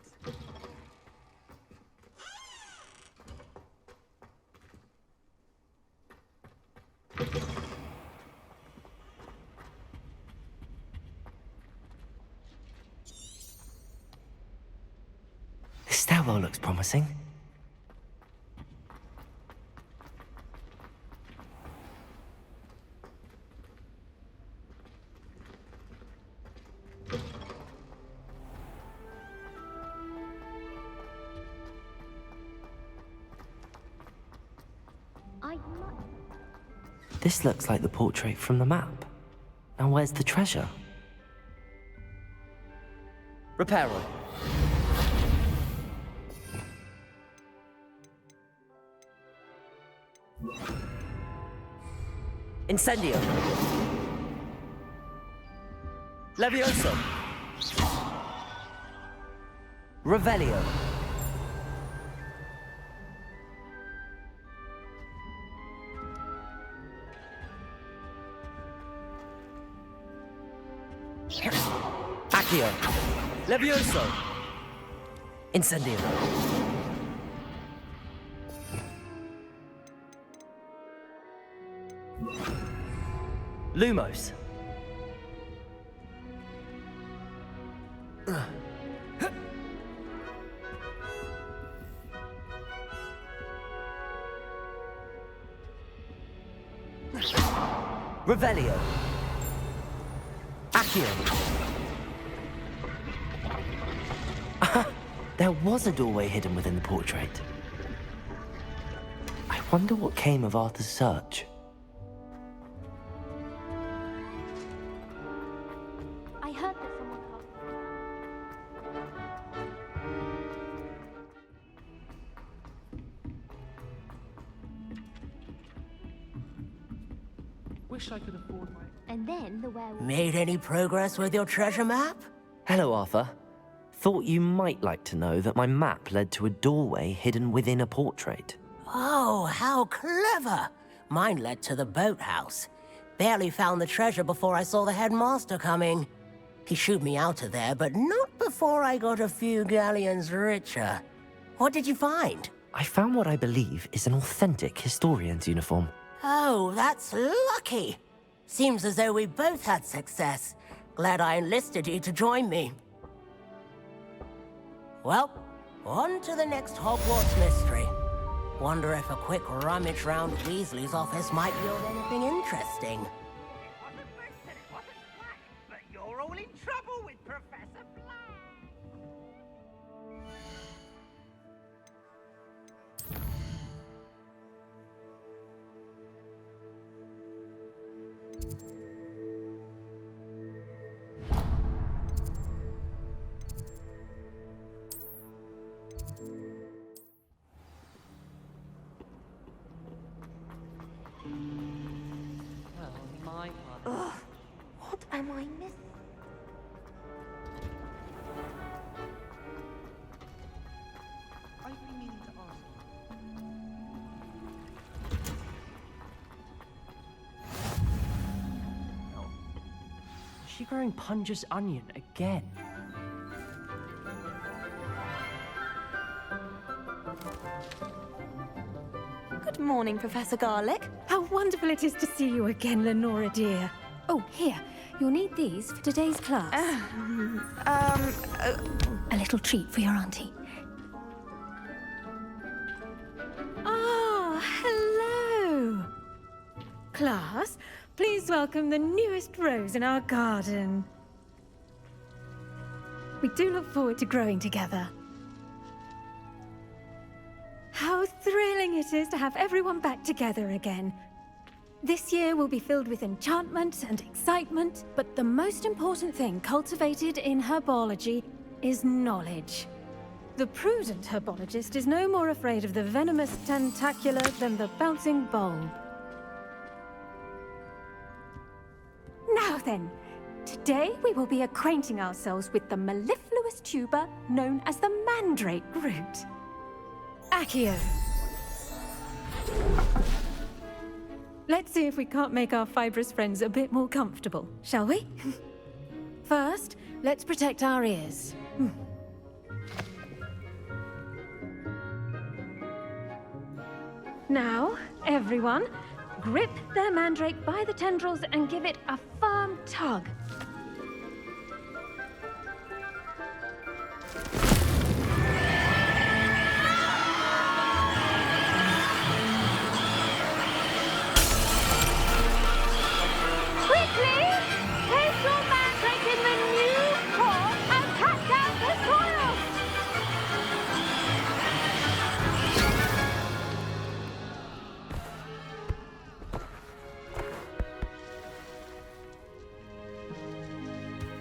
This stairwell looks promising. This looks like the portrait from the map. Now where's the treasure? Reparo. Incendio. Levioso. Revelio. Accio. Levioso. Incendio. Lumos. Revelio. Accio. There was a doorway hidden within the portrait. I wonder what came of Arthur's search. I heard that someone called. Wish I could afford my... And then the werewolf. Made any progress with your treasure map? Hello, Arthur. Thought you might like to know that my map led to a doorway hidden within a portrait. Oh, how clever! Mine led to the boathouse. Barely found the treasure before I saw the headmaster coming. He shooed me out of there, but not before I got a few galleons richer. What did you find? I found what I believe is an authentic historian's uniform. Oh, that's lucky. Seems as though we both had success. Glad I enlisted you to join me. Well, on to the next Hogwarts mystery. Wonder if a quick rummage round Weasley's office might yield anything interesting. But you're all in trouble with Professor Well, my part... Ugh, what am I missing? I've been meaning to ask you. Is she growing Punja's onion again? Good morning, Professor Garlick. How wonderful it is to see you again, Lenora dear. Oh, here. You'll need these for today's class. A little treat for your auntie. Ah, hello. Class, please welcome the newest rose in our garden. We do look forward to growing together. How thrilling it is to have everyone back together again. This year will be filled with enchantment and excitement, but the most important thing cultivated in herbology is knowledge. The prudent herbologist is no more afraid of the venomous tentacula than the bouncing bulb. Now then, today we will be acquainting ourselves with the mellifluous tuber known as the mandrake root. Accio. Let's see if we can't make our fibrous friends a bit more comfortable, shall we? First, let's protect our ears. Now, everyone, grip their mandrake by the tendrils and give it a firm tug. Quickly! Place your mandrake in the new core and cut down the soil!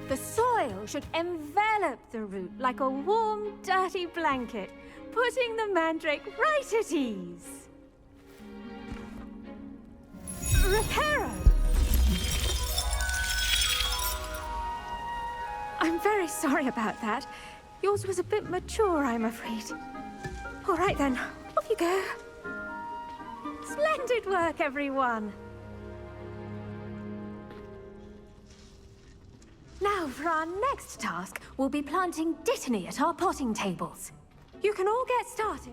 The soil should envelop the root like a warm, dirty blanket, putting the mandrake right at ease. Reparo! I'm very sorry about that. Yours was a bit mature, I'm afraid. All right then, off you go. Splendid work, everyone. Now, for our next task, we'll be planting dittany at our potting tables. You can all get started.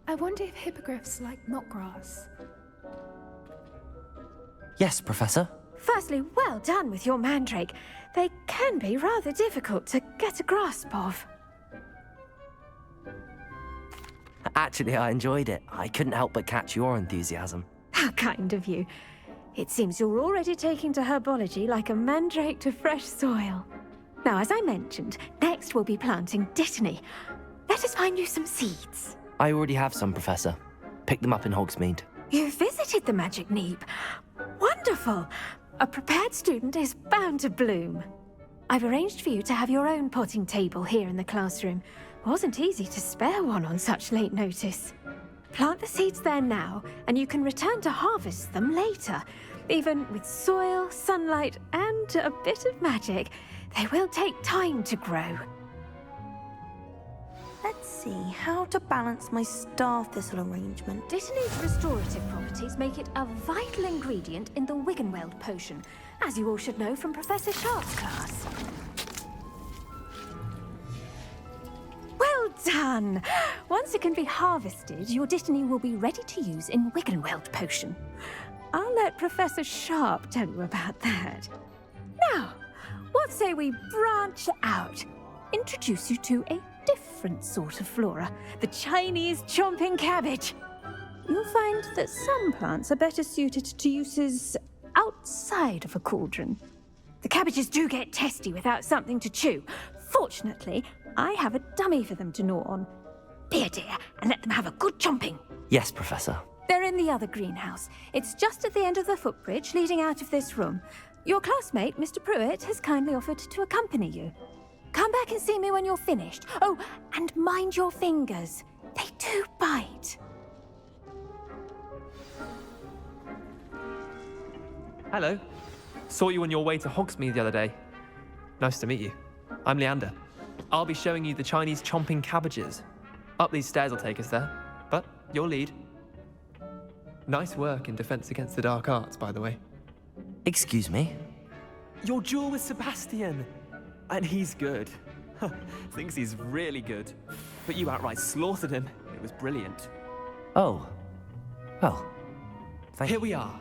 I wonder if hippogriffs like knotgrass. Yes, Professor. Firstly, well done with your mandrake. They can be rather difficult to get a grasp of. Actually, I enjoyed it. I couldn't help but catch your enthusiasm. How kind of you. It seems you're already taking to herbology like a mandrake to fresh soil. Now, as I mentioned, next we'll be planting dittany. Let us find you some seeds. I already have some, Professor. Picked them up in Hogsmeade. You visited the Magic Neep. Wonderful! A prepared student is bound to bloom. I've arranged for you to have your own potting table here in the classroom. Wasn't easy to spare one on such late notice. Plant the seeds there now, and you can return to harvest them later. Even with soil, sunlight, and a bit of magic, they will take time to grow. Let's see how to balance my star thistle arrangement. Dittany's restorative properties make it a vital ingredient in the Wiggenweld potion, as you all should know from Professor Sharp's class. Well done! Once it can be harvested, your dittany will be ready to use in Wiggenweld potion. I'll let Professor Sharp tell you about that. Now, what say we branch out? Introduce you to a different sort of flora, the Chinese chomping cabbage. You'll find that some plants are better suited to uses outside of a cauldron. The cabbages do get testy without something to chew. Fortunately, I have a dummy for them to gnaw on. Be a dear and let them have a good chomping. Yes, Professor. They're in the other greenhouse. It's just at the end of the footbridge leading out of this room. Your classmate, Mr. Pruitt, has kindly offered to accompany you. Come back and see me when you're finished. Oh, and mind your fingers. They do bite. Hello. Saw you on your way to Hogsmeade the other day. Nice to meet you. I'm Leander. I'll be showing you the Chinese chomping cabbages. Up these stairs will take us there, but you'll lead. Nice work in Defense Against the Dark Arts, by the way. Excuse me? Your duel with Sebastian! And he's good. Thinks he's really good. But you outright slaughtered him. It was brilliant. Oh. Well, thank you. Here we are.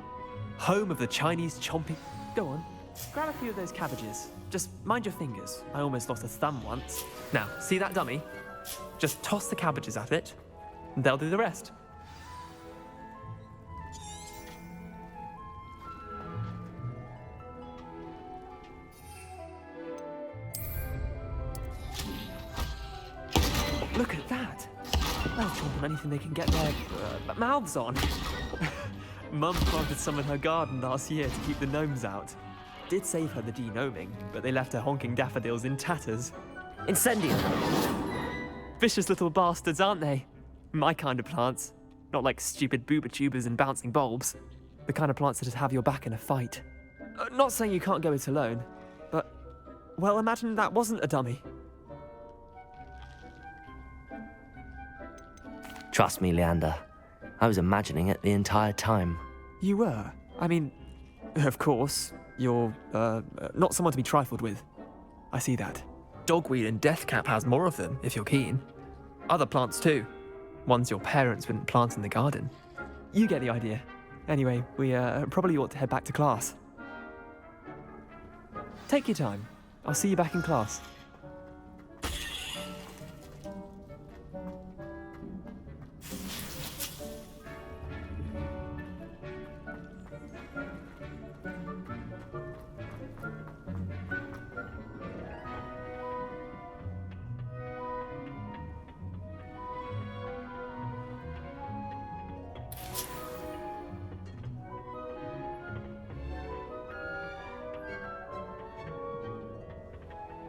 Home of the Chinese chomping... Go on. Grab a few of those cabbages. Just mind your fingers. I almost lost a thumb once. Now, see that dummy? Just toss the cabbages at it, and they'll do the rest. Look at that! They'll chomp on anything they can get their mouths on. Mum planted some in her garden last year to keep the gnomes out. Did save her the de-gnoming, but they left her honking daffodils in tatters. Incendio! Vicious little bastards, aren't they? My kind of plants. Not like stupid booba tubers and bouncing bulbs. The kind of plants that just have your back in a fight. Not saying you can't go it alone, but... Well, imagine that wasn't a dummy. Trust me, Leander. I was imagining it the entire time. You were? I mean, of course, you're, not someone to be trifled with. I see that. Dogweed and deathcap has more of them, if you're keen. Other plants too. Ones your parents wouldn't plant in the garden. You get the idea. Anyway, we probably ought to head back to class. Take your time. I'll see you back in class.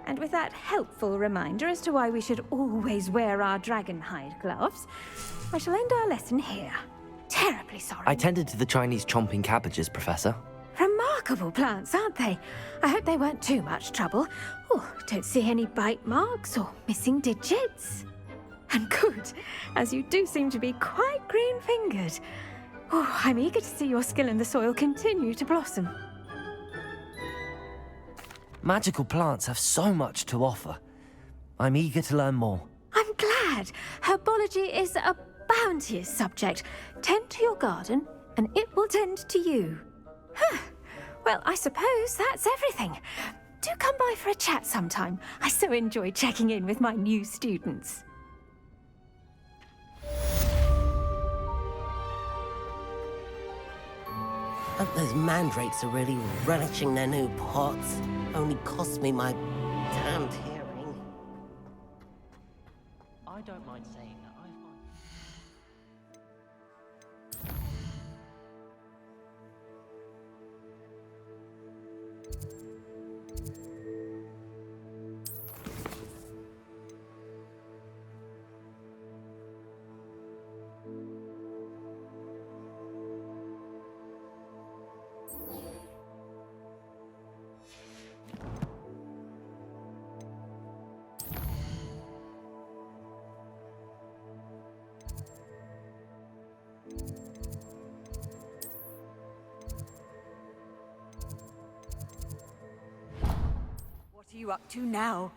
And with that helpful reminder as to why we should always wear our dragonhide gloves, I shall end our lesson here. Terribly sorry. I tended to the Chinese chomping cabbages, Professor. Remarkable. remarkable plants, aren't they? I hope they weren't too much trouble. Oh, don't see any bite marks or missing digits. And good, as you do seem to be quite green-fingered. Oh, I'm eager to see your skill in the soil continue to blossom. Magical plants have so much to offer. I'm eager to learn more. I'm glad. Herbology is a bounteous subject. Tend to your garden, and it will tend to you. Huh. Well, I suppose that's everything. Do come by for a chat sometime. I so enjoy checking in with my new students. But those mandrakes are really relishing their new pots. Only cost me my damned hearing. I don't mind saying that I find... What are you up to now?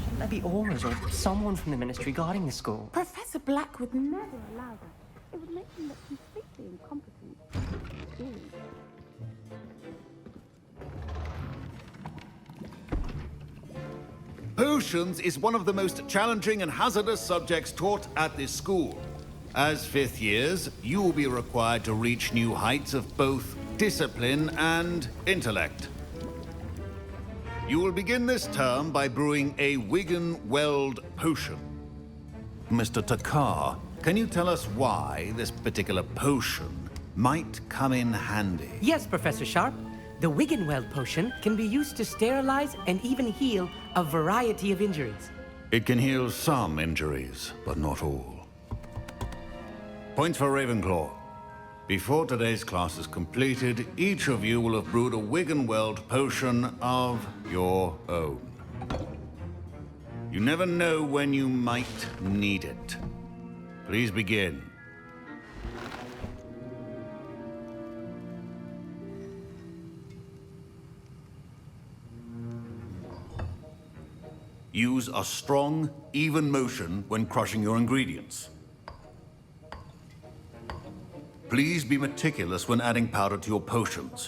Shouldn't there be auras or someone from the ministry guarding the school? Professor Black would never allow that. It would make him look completely incompetent. Potions is one of the most challenging and hazardous subjects taught at this school. As fifth years, you will be required to reach new heights of both discipline and intellect. You will begin this term by brewing a Wigan-Weld potion. Mr. Takar, can you tell us why this particular potion might come in handy? Yes, Professor Sharp. The Wigan-Weld potion can be used to sterilize and even heal a variety of injuries. It can heal some injuries, but not all. Points for Ravenclaw. Before today's class is completed, each of you will have brewed a Wigan-Weld potion of your own. You never know when you might need it. Please begin. Use a strong, even motion when crushing your ingredients. Please be meticulous when adding powder to your potions.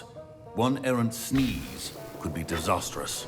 One errant sneeze could be disastrous.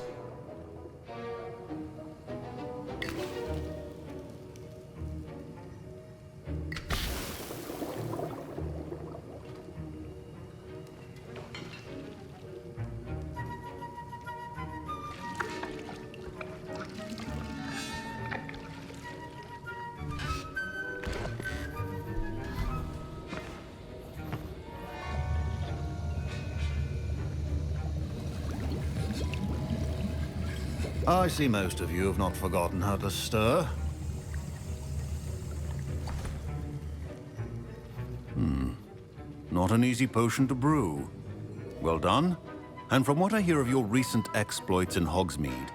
I see most of you have not forgotten how to stir. Not an easy potion to brew. Well done. And from what I hear of your recent exploits in Hogsmeade,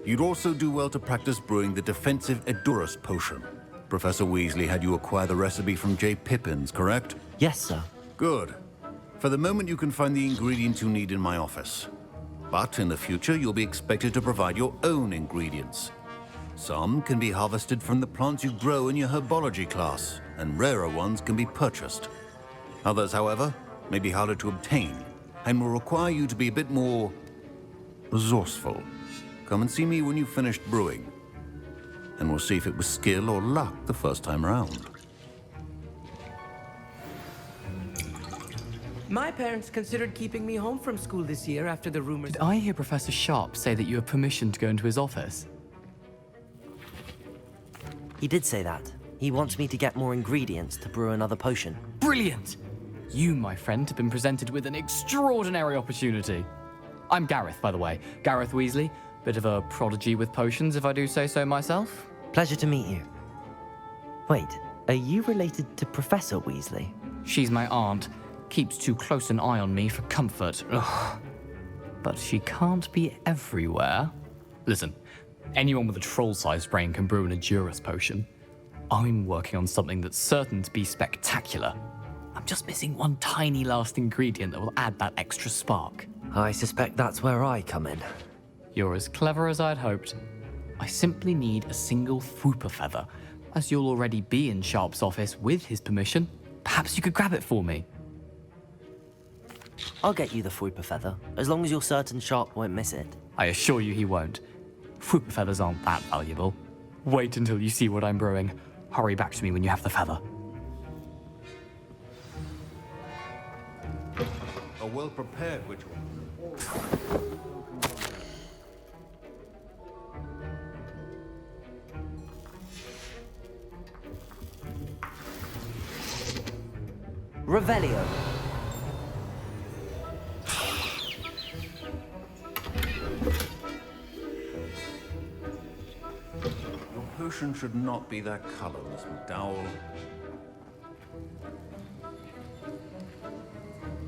you'd also do well to practice brewing the defensive Edurus potion. Professor Weasley had you acquire the recipe from J. Pippins, correct? Yes, sir. Good. For the moment, you can find the ingredients you need in my office. But in the future, you'll be expected to provide your own ingredients. Some can be harvested from the plants you grow in your herbology class, and rarer ones can be purchased. Others, however, may be harder to obtain, and will require you to be a bit more resourceful. Come and see me when you've finished brewing, and we'll see if it was skill or luck the first time around. My parents considered keeping me home from school this year after the rumors... Did I hear Professor Sharp say that you have permission to go into his office? He did say that. He wants me to get more ingredients to brew another potion. Brilliant! You, my friend, have been presented with an extraordinary opportunity. I'm Gareth, by the way. Gareth Weasley. Bit of a prodigy with potions, if I do say so myself. Pleasure to meet you. Wait, are you related to Professor Weasley? She's my aunt. Keeps too close an eye on me for comfort. Ugh. But she can't be everywhere. Listen, anyone with a troll-sized brain can brew an Edurus potion. I'm working on something that's certain to be spectacular. I'm just missing one tiny last ingredient that will add that extra spark. I suspect that's where I come in. You're as clever as I'd hoped. I simply need a single Fwooper feather. As you'll already be in Sharp's office with his permission, perhaps you could grab it for me. I'll get you the Fwooper feather, as long as you're certain Sharp won't miss it. I assure you he won't. Fwooper feathers aren't that valuable. Wait until you see what I'm brewing. Hurry back to me when you have the feather. A well-prepared ritual. Revelio. Your potion should not be that color, Miss McDowell.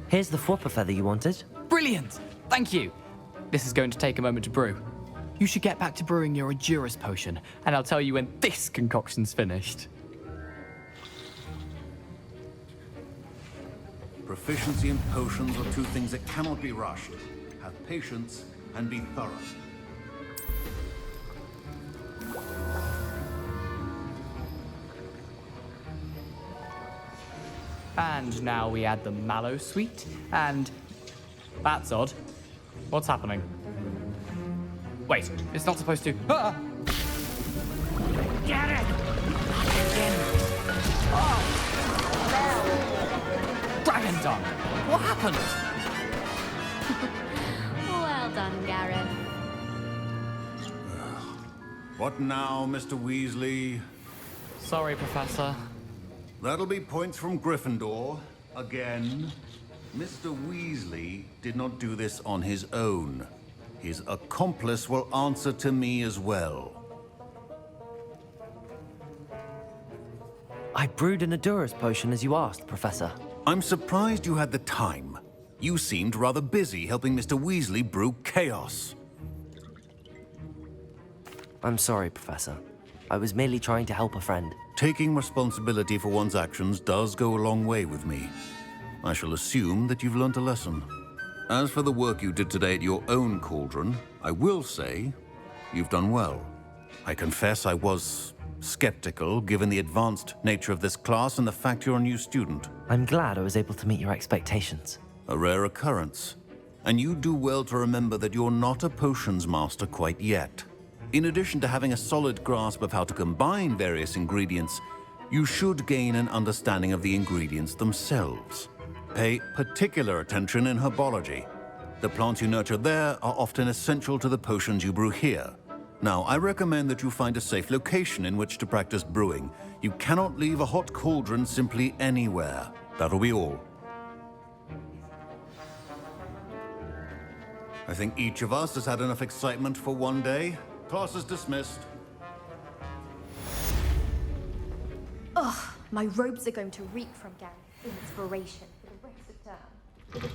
Here's the Fwooper feather you wanted. Brilliant! Thank you! This is going to take a moment to brew. You should get back to brewing your Edurus potion, and I'll tell you when this concoction's finished. Proficiency in potions are two things that cannot be rushed. Have patience and be thorough. And now we add the mallow sweet, and... That's odd. What's happening? Wait, it's not supposed to... Ah! Get it! Dragon Dung! What happened? Well done, Gareth. What now, Mr. Weasley? Sorry, Professor. That'll be points from Gryffindor. Again. Mr. Weasley did not do this on his own. His accomplice will answer to me as well. I brewed an Edurus potion as you asked, Professor. I'm surprised you had the time. You seemed rather busy helping Mr. Weasley brew chaos. I'm sorry, Professor. I was merely trying to help a friend. Taking responsibility for one's actions does go a long way with me. I shall assume that you've learnt a lesson. As for the work you did today at your own cauldron, I will say you've done well. I confess I was skeptical, given the advanced nature of this class and the fact you're a new student. I'm glad I was able to meet your expectations. A rare occurrence. And you do well to remember that you're not a potions master quite yet. In addition to having a solid grasp of how to combine various ingredients, you should gain an understanding of the ingredients themselves. Pay particular attention in herbology. The plants you nurture there are often essential to the potions you brew here. Now, I recommend that you find a safe location in which to practice brewing. You cannot leave a hot cauldron simply anywhere. That'll be all. I think each of us has had enough excitement for one day. Class is dismissed. Ugh, my robes are going to reek from Gareth's inspiration for the rest of term.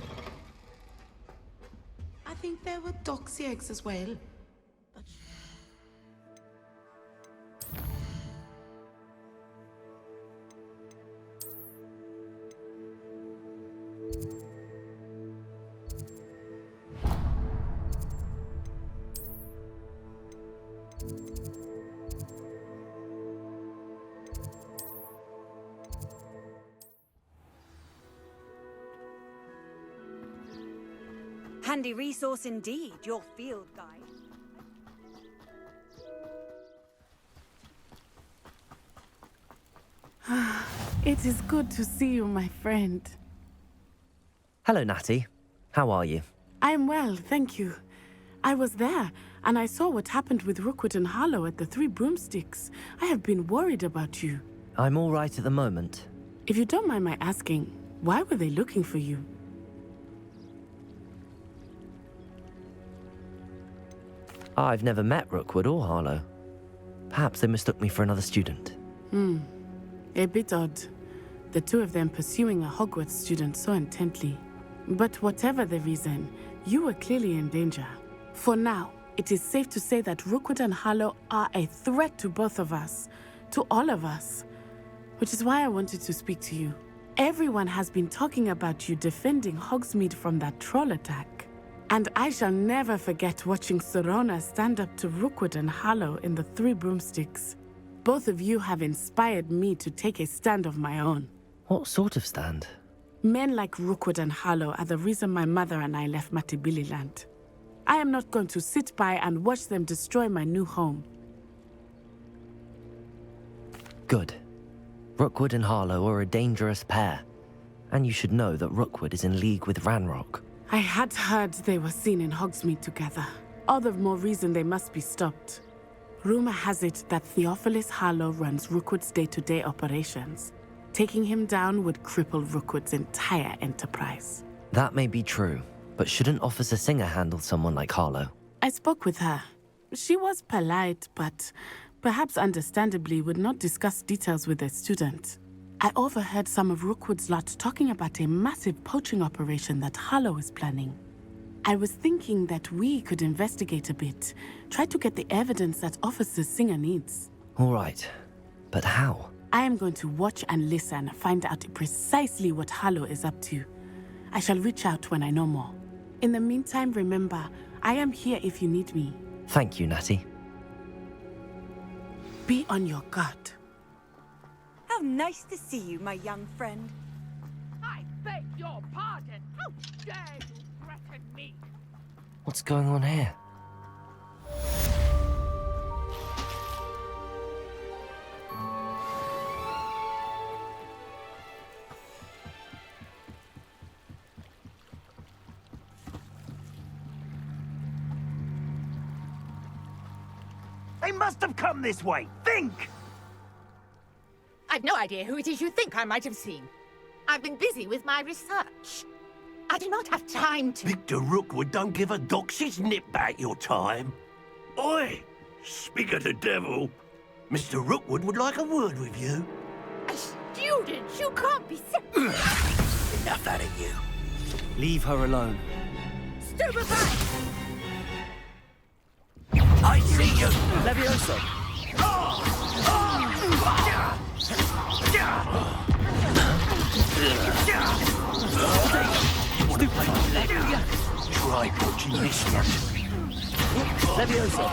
I think there were doxy eggs as well. Handy resource indeed, your field guide. It is good to see you, my friend. Hello, Natty. How are you? I'm well, thank you. I was there. And I saw what happened with Rookwood and Harlow at the Three Broomsticks. I have been worried about you. I'm all right at the moment. If you don't mind my asking, why were they looking for you? I've never met Rookwood or Harlow. Perhaps they mistook me for another student. A bit odd. The two of them pursuing a Hogwarts student so intently. But whatever the reason, you were clearly in danger. For now, it is safe to say that Rookwood and Harlow are a threat to both of us, to all of us. Which is why I wanted to speak to you. Everyone has been talking about you defending Hogsmeade from that troll attack. And I shall never forget watching Sorona stand up to Rookwood and Harlow in the Three Broomsticks. Both of you have inspired me to take a stand of my own. What sort of stand? Men like Rookwood and Harlow are the reason my mother and I left Mattibilliland. I am not going to sit by and watch them destroy my new home. Good. Rookwood and Harlow are a dangerous pair. And you should know that Rookwood is in league with Ranrock. I had heard they were seen in Hogsmeade together. All the more reason they must be stopped. Rumor has it that Theophilus Harlow runs Rookwood's day-to-day operations. Taking him down would cripple Rookwood's entire enterprise. That may be true, but shouldn't Officer Singer handle someone like Harlow? I spoke with her. She was polite, but perhaps understandably would not discuss details with a student. I overheard some of Rookwood's lot talking about a massive poaching operation that Harlow is planning. I was thinking that we could investigate a bit, try to get the evidence that Officer Singer needs. All right, but how? I am going to watch and listen, find out precisely what Harlow is up to. I shall reach out when I know more. In the meantime, remember, I am here if you need me. Thank you, Natty. Be on your guard. How nice to see you, my young friend. I beg your pardon. How dare you threaten me? What's going on here? They must have come this way. Think! I've no idea who it is you think I might have seen. I've been busy with my research. I do not have time to... Victor Rookwood don't give a doxy's nip back your time. Oi! Speak of the devil. Mr. Rookwood would like a word with you. A student? You can't be serious. Enough out of you. Leave her alone. Stupefy! I see you! Levioso! Try watching this one. Levioso!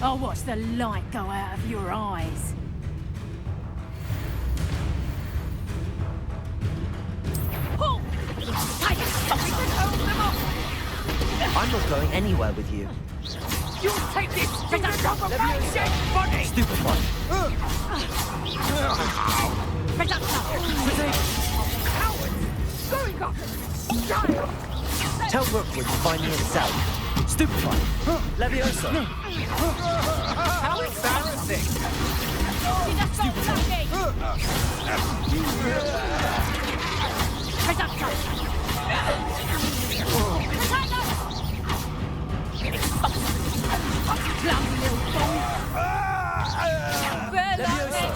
I'll watch the light go out of your eyes. Pull! I can stop it and hold them off! I'm not going anywhere with you. You'll take this to the top of my dead body! Stupefy! Cowards! Going off! Child! Tell Rookwood to find me himself. Stupefy! Levioso! How embarrassing!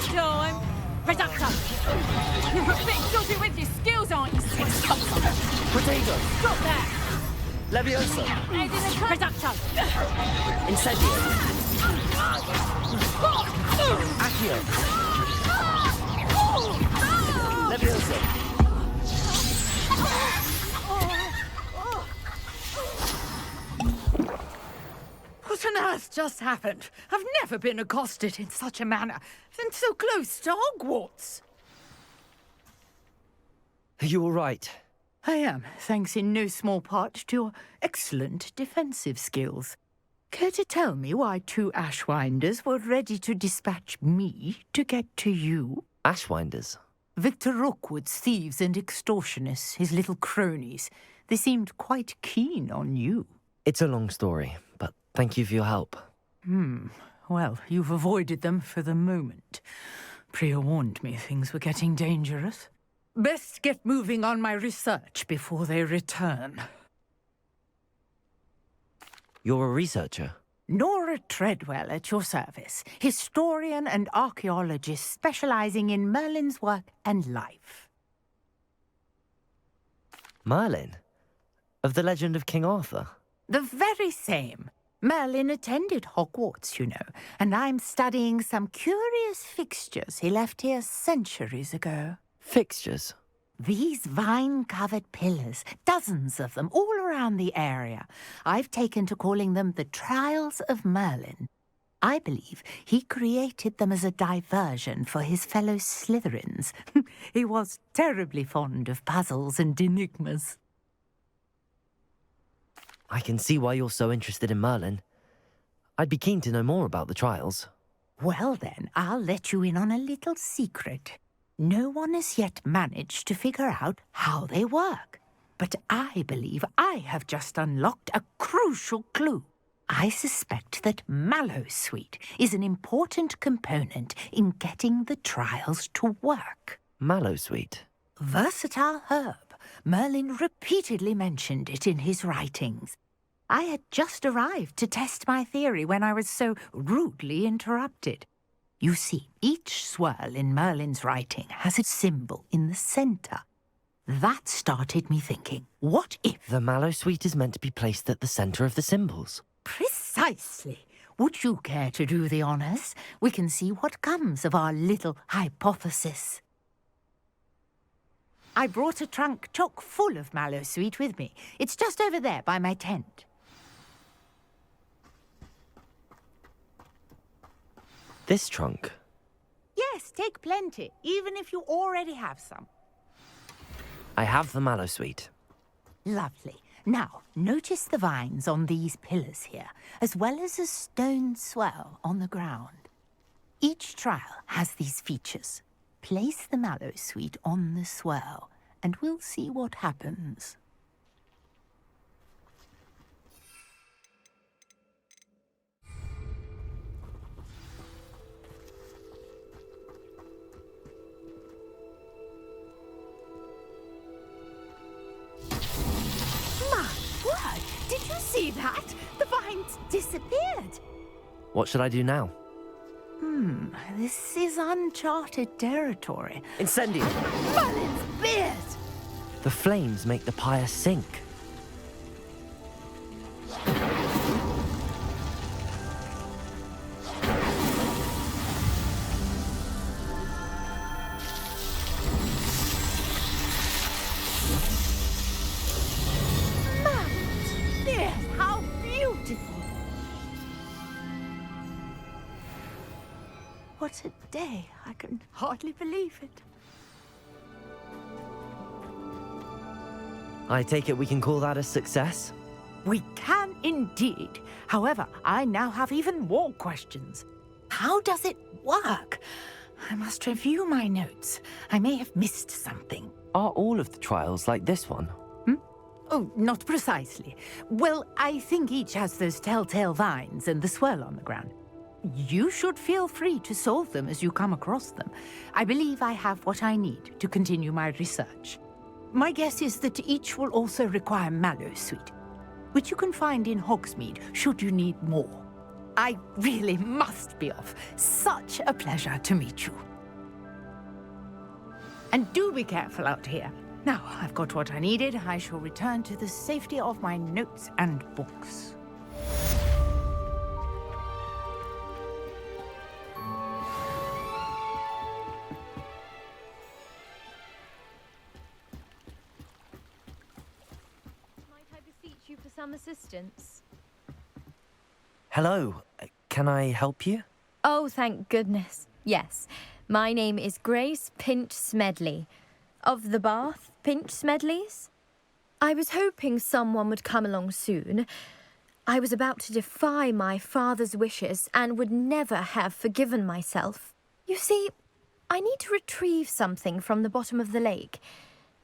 Time! Reductor! You're a bit dodgy with your skills, aren't you, Potato! Stop that! Levioso! Reductor! Incendio! Accio! Levioso! What on earth just happened? I've never been accosted in such a manner, and so close to Hogwarts. Are you all right? I am, thanks in no small part to your excellent defensive skills. Care to tell me why 2 Ashwinders were ready to dispatch me to get to you? Ashwinders? Victor Rookwood's thieves and extortionists, his little cronies. They seemed quite keen on you. It's a long story, but thank you for your help. Well, you've avoided them for the moment. Priya warned me things were getting dangerous. Best get moving on my research before they return. You're a researcher? Nora Treadwell at your service, historian and archaeologist specializing in Merlin's work and life. Merlin? Of the legend of King Arthur? The very same. Merlin attended Hogwarts, you know, and I'm studying some curious fixtures he left here centuries ago. Fixtures? These vine-covered pillars, dozens of them, all around the area. I've taken to calling them the Trials of Merlin. I believe he created them as a diversion for his fellow Slytherins. He was terribly fond of puzzles and enigmas. I can see why you're so interested in Merlin. I'd be keen to know more about the trials. Well then, I'll let you in on a little secret. No one has yet managed to figure out how they work. But I believe I have just unlocked a crucial clue. I suspect that Mallowsweet is an important component in getting the trials to work. Mallowsweet? Versatile herb. Merlin repeatedly mentioned it in his writings. I had just arrived to test my theory when I was so rudely interrupted. You see, each swirl in Merlin's writing has a symbol in the centre. That started me thinking, what if... The Mallowsweet is meant to be placed at the centre of the symbols. Precisely. Would you care to do the honours? We can see what comes of our little hypothesis. I brought a trunk chock full of Mallowsweet with me. It's just over there by my tent. This trunk? Yes, take plenty, even if you already have some. I have the Mallowsweet. Lovely. Now, notice the vines on these pillars here, as well as a stone swell on the ground. Each trial has these features. Place the Mallowsweet on the swirl, and we'll see what happens. Did you see that? The vines disappeared. What should I do now? This is uncharted territory. Incendio! Merlin's beard! The flames make the pyre sink. How beautiful! What a day. I can hardly believe it. I take it we can call that a success? We can indeed. However, I now have even more questions. How does it work? I must review my notes. I may have missed something. Are all of the trials like this one? Oh, not precisely. Well, I think each has those telltale vines and the swirl on the ground. You should feel free to solve them as you come across them. I believe I have what I need to continue my research. My guess is that each will also require Mallowsweet, which you can find in Hogsmeade should you need more. I really must be off. Such a pleasure to meet you. And do be careful out here. Now, I've got what I needed. I shall return to the safety of my notes and books. Might I beseech you for some assistance? Hello. Can I help you? Oh, thank goodness. Yes. My name is Grace Pinch Smedley. Of the Bath Pinch Smedleys. I was hoping someone would come along soon. I was about to defy my father's wishes and would never have forgiven myself. You see, I need to retrieve something from the bottom of the lake.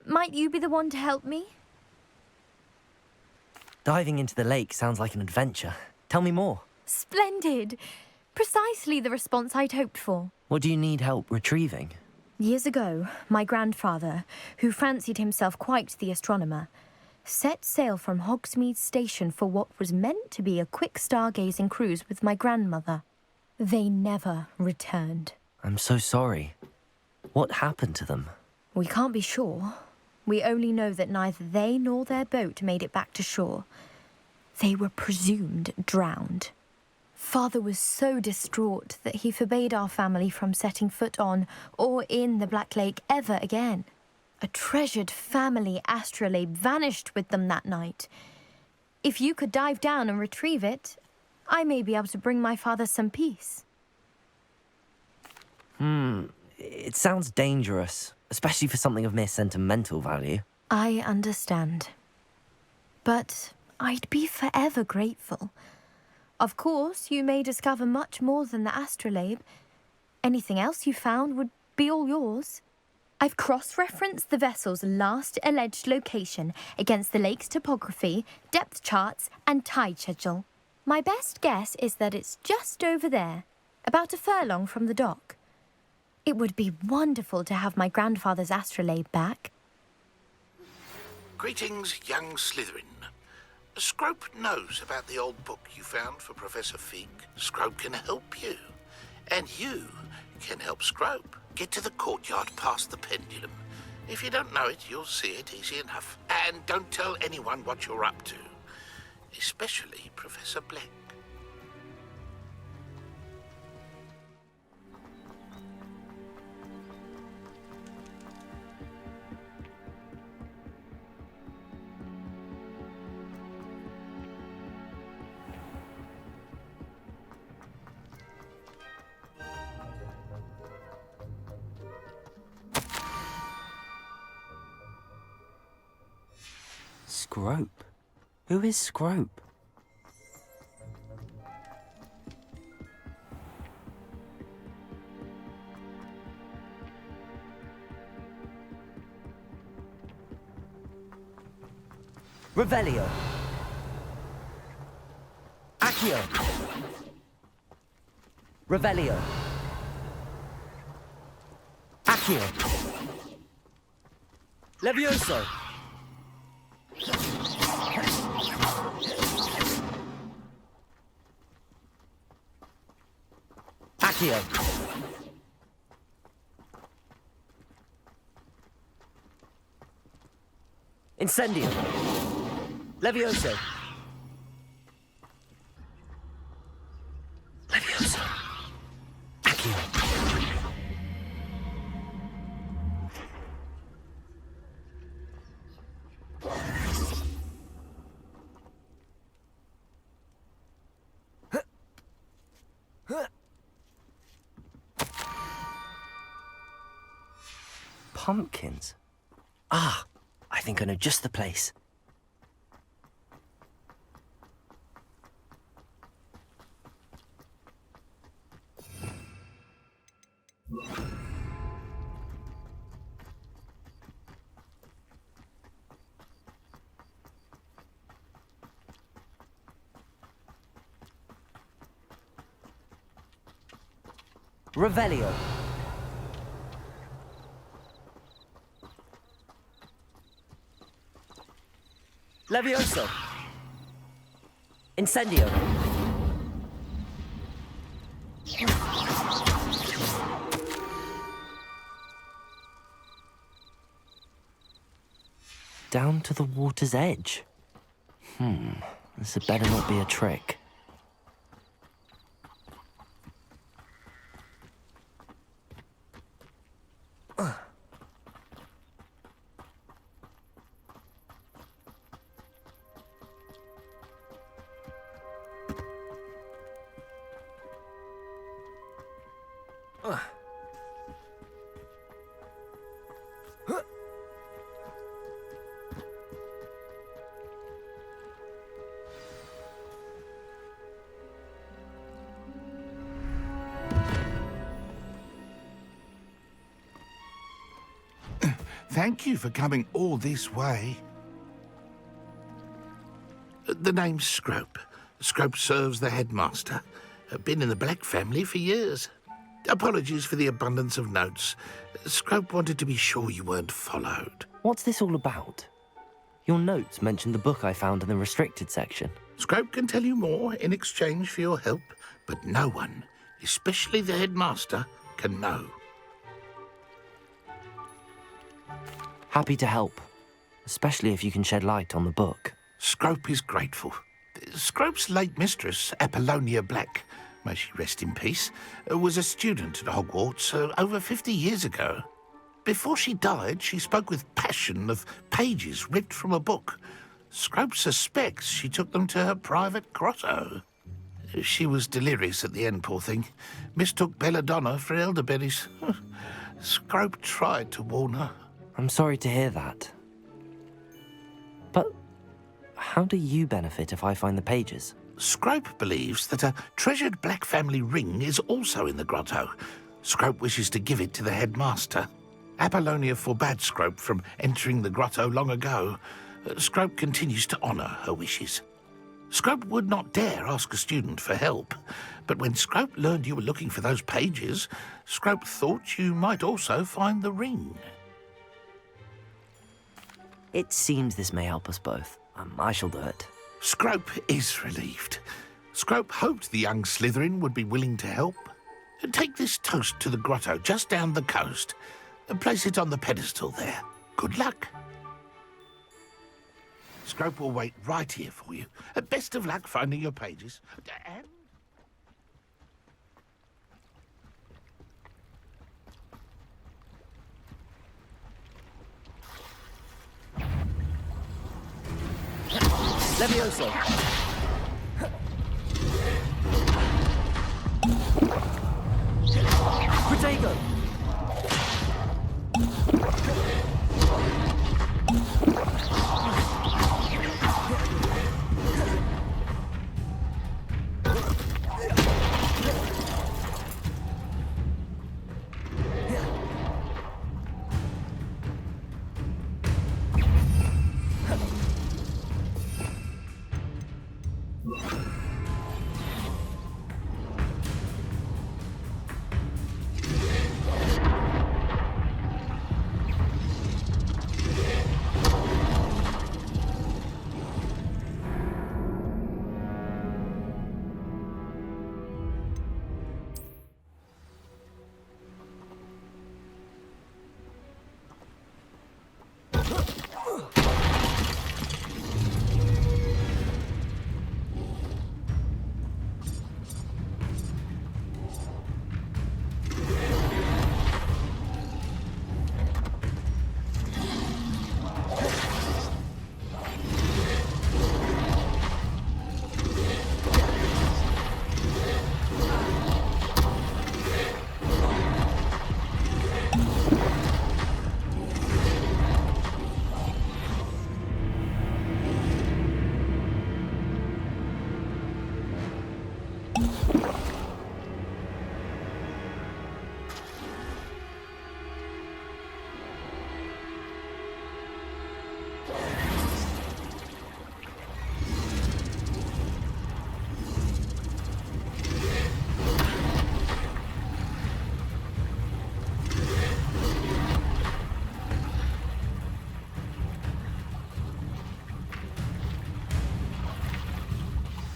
Might you be the one to help me? Diving into the lake sounds like an adventure. Tell me more. Splendid! Precisely the response I'd hoped for. What do you need help retrieving? Years ago, my grandfather, who fancied himself quite the astronomer, set sail from Hogsmeade Station for what was meant to be a quick stargazing cruise with my grandmother. They never returned. I'm so sorry. What happened to them? We can't be sure. We only know that neither they nor their boat made it back to shore. They were presumed drowned. Father was so distraught that he forbade our family from setting foot on or in the Black Lake ever again. A treasured family astrolabe vanished with them that night. If you could dive down and retrieve it, I may be able to bring my father some peace. It sounds dangerous, especially for something of mere sentimental value. I understand. But I'd be forever grateful. Of course, you may discover much more than the astrolabe. Anything else you found would be all yours. I've cross-referenced the vessel's last alleged location against the lake's topography, depth charts, and tide schedule. My best guess is that it's just over there, about a furlong from the dock. It would be wonderful to have my grandfather's astrolabe back. Greetings, young Slytherin. Scrope knows about the old book you found for Professor Fig. Scrope can help you. And you can help Scrope. Get to the courtyard past the pendulum. If you don't know it, you'll see it easy enough. And don't tell anyone what you're up to. Especially Professor Black. Scrope? Who is Scrope? Revelio. Accio. Revelio. Accio. Levioso. Accio. Incendio. Levioso. Levioso. Accio. Pumpkins? Ah, I think I know just the place. Revelio. Levioso. Incendio. Down to the water's edge. This had better not be a trick. Thank you for coming all this way. The name's Scrope. Scrope serves the headmaster. Been in the Black family for years. Apologies for the abundance of notes. Scrope wanted to be sure you weren't followed. What's this all about? Your notes mentioned the book I found in the restricted section. Scrope can tell you more in exchange for your help, but no one, especially the headmaster, can know. Happy to help, especially if you can shed light on the book. Scrope is grateful. Scrope's late mistress, Apollonia Black, may she rest in peace, was a student at Hogwarts over 50 years ago. Before she died, she spoke with passion of pages ripped from a book. Scrope suspects she took them to her private grotto. She was delirious at the end, poor thing. Mistook belladonna for elderberries. Scrope tried to warn her. I'm sorry to hear that. But how do you benefit if I find the pages? Scrope believes that a treasured Black family ring is also in the grotto. Scrope wishes to give it to the headmaster. Apollonia forbade Scrope from entering the grotto long ago. Scrope continues to honour her wishes. Scrope would not dare ask a student for help, but when Scrope learned you were looking for those pages, Scrope thought you might also find the ring. It seems this may help us both. I shall do it. Scrope is relieved. Scrope hoped the young Slytherin would be willing to help. Take this toast to the grotto just down the coast and place it on the pedestal there. Good luck. Scrope will wait right here for you. Best of luck finding your pages. And... Levioso. Protego.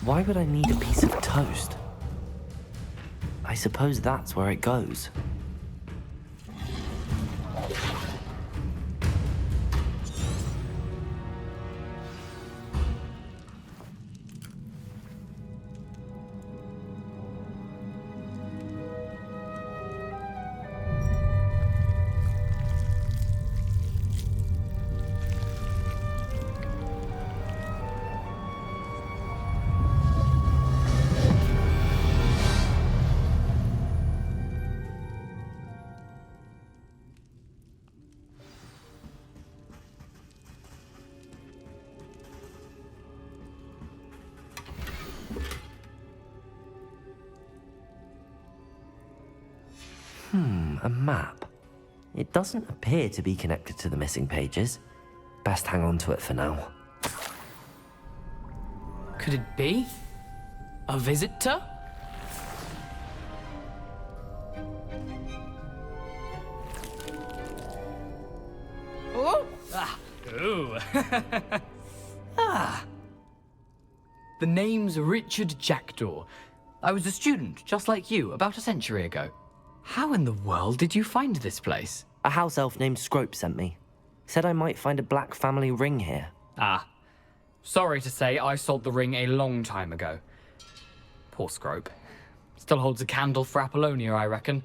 Why would I need a piece of toast? I suppose that's where it goes. A map. It doesn't appear to be connected to the missing pages. Best hang on to it for now. Could it be? A visitor? Oh! Ah! Ooh! Ah! The name's Richard Jackdaw. I was a student, just like you, about a century ago. How in the world did you find this place? A house elf named Scrope sent me. Said I might find a black family ring here. Ah. Sorry to say, I sold the ring a long time ago. Poor Scrope. Still holds a candle for Apollonia, I reckon.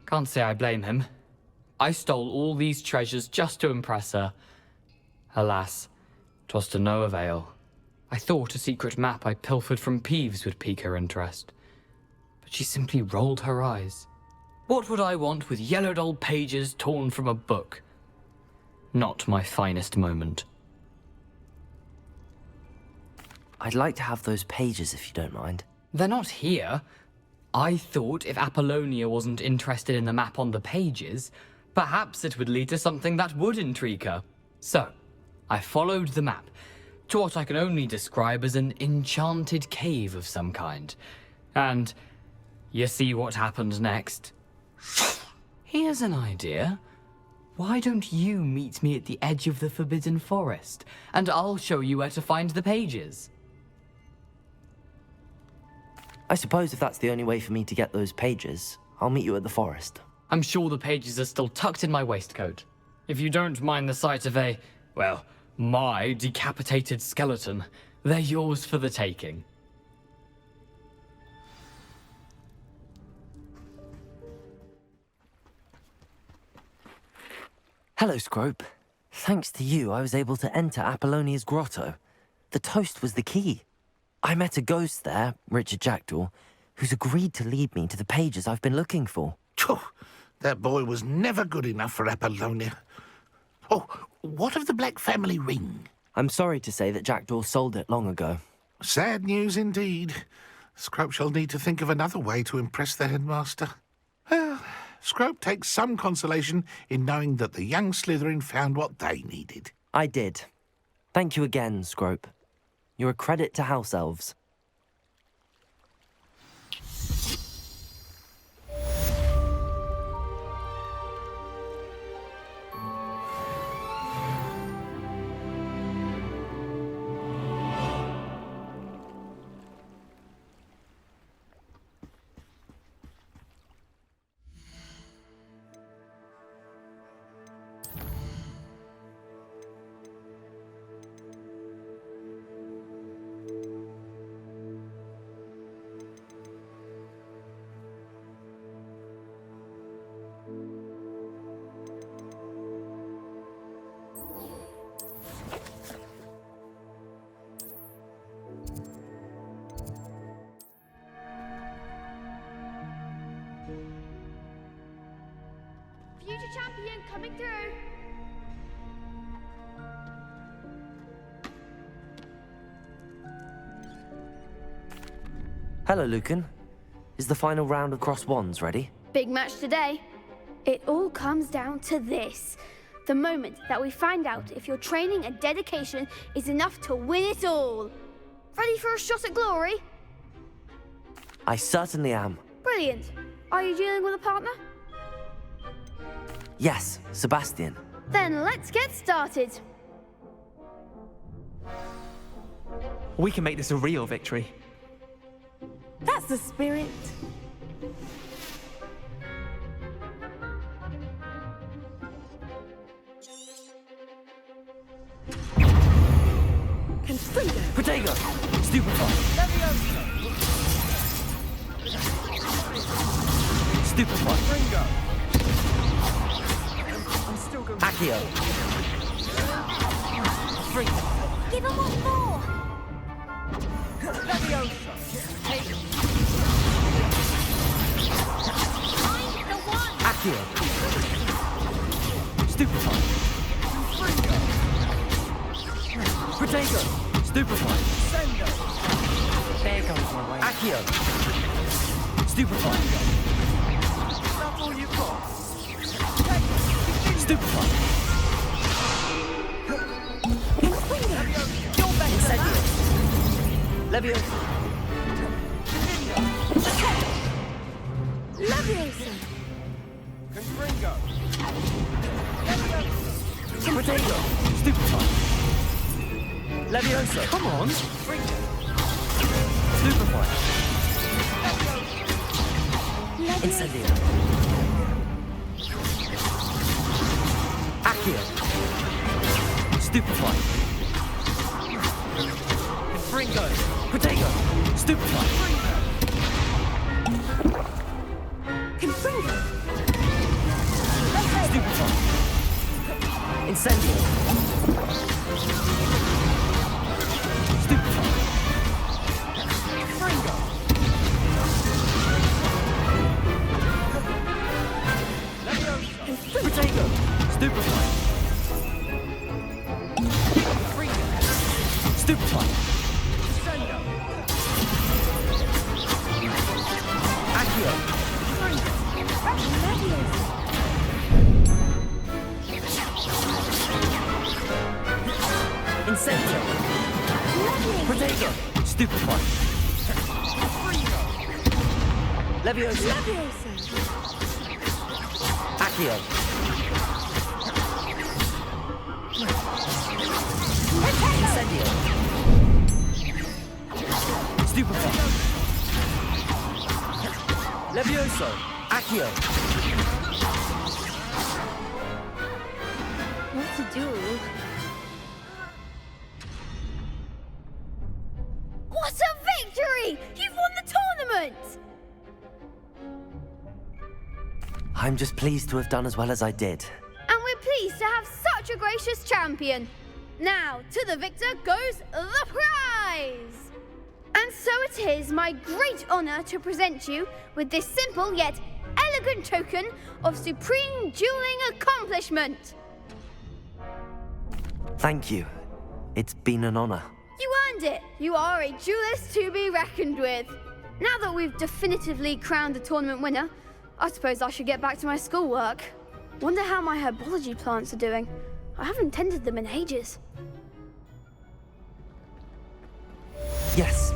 Can't say I blame him. I stole all these treasures just to impress her. Alas, 'twas to no avail. I thought a secret map I pilfered from Peeves would pique her interest. But she simply rolled her eyes. What would I want with yellowed old pages torn from a book? Not my finest moment. I'd like to have those pages if you don't mind. They're not here. I thought if Apollonia wasn't interested in the map on the pages, perhaps it would lead to something that would intrigue her. So, I followed the map to what I can only describe as an enchanted cave of some kind. And you see what happened next? Here's an idea. Why don't you meet me at the edge of the Forbidden Forest, and I'll show you where to find the pages? I suppose if that's the only way for me to get those pages, I'll meet you at the forest. I'm sure the pages are still tucked in my waistcoat. If you don't mind the sight of my decapitated skeleton, they're yours for the taking. Hello, Scrope. Thanks to you, I was able to enter Apollonia's grotto. The toast was the key. I met a ghost there, Richard Jackdaw, who's agreed to lead me to the pages I've been looking for. That boy was never good enough for Apollonia. Oh, what of the Black family ring? I'm sorry to say that Jackdaw sold it long ago. Sad news indeed. Scrope shall need to think of another way to impress the headmaster. Well, Scrope takes some consolation in knowing that the young Slytherin found what they needed. I did. Thank you again, Scrope. You're a credit to house elves. Future champion coming through. Hello, Lucan. Is the final round of Cross Wands ready? Big match today. It all comes down to this. The moment that we find out if your training and dedication is enough to win it all. Ready for a shot at glory? I certainly am. Brilliant. Are you dealing with a partner? Yes, Sebastian. Then let's get started. We can make this a real victory. That's the spirit. Confringo. Protego. Stupefy. Stupefy. Confringo. Accio. Freak. Give him one more. Leviosa. Find the one. Accio. Stupefy. Confringo. Protego. Stupefy. Sendo. There goes my way. Accio. Stupefy. Is that all you've got? Take it. Stupefy! Incendio! Leviosa! Leviosa! Confringo! Potato! Stupefy! Leviosa! Come on! Stupefy! Incendio! Accio! Stupefy! Confringo! Potato! Stupefy! Confringo! Stupefy! Incendio! Stupefy! Fringo! Potato! Stupefy! Stupefy! Accio! Incendio! Potato! Stupefy! Leviosa! Accio! Incendio! Stupefy! Levioso! Accio! What to do? What a victory! You've won the tournament! I'm just pleased to have done as well as I did. And we're pleased to have such a gracious champion. Now, to the victor goes the prize! And so it is my great honor to present you with this simple yet elegant token of supreme dueling accomplishment. Thank you. It's been an honor. You earned it. You are a duelist to be reckoned with. Now that we've definitively crowned the tournament winner, I suppose I should get back to my schoolwork. Wonder how my herbology plants are doing. I haven't tended them in ages. Yes.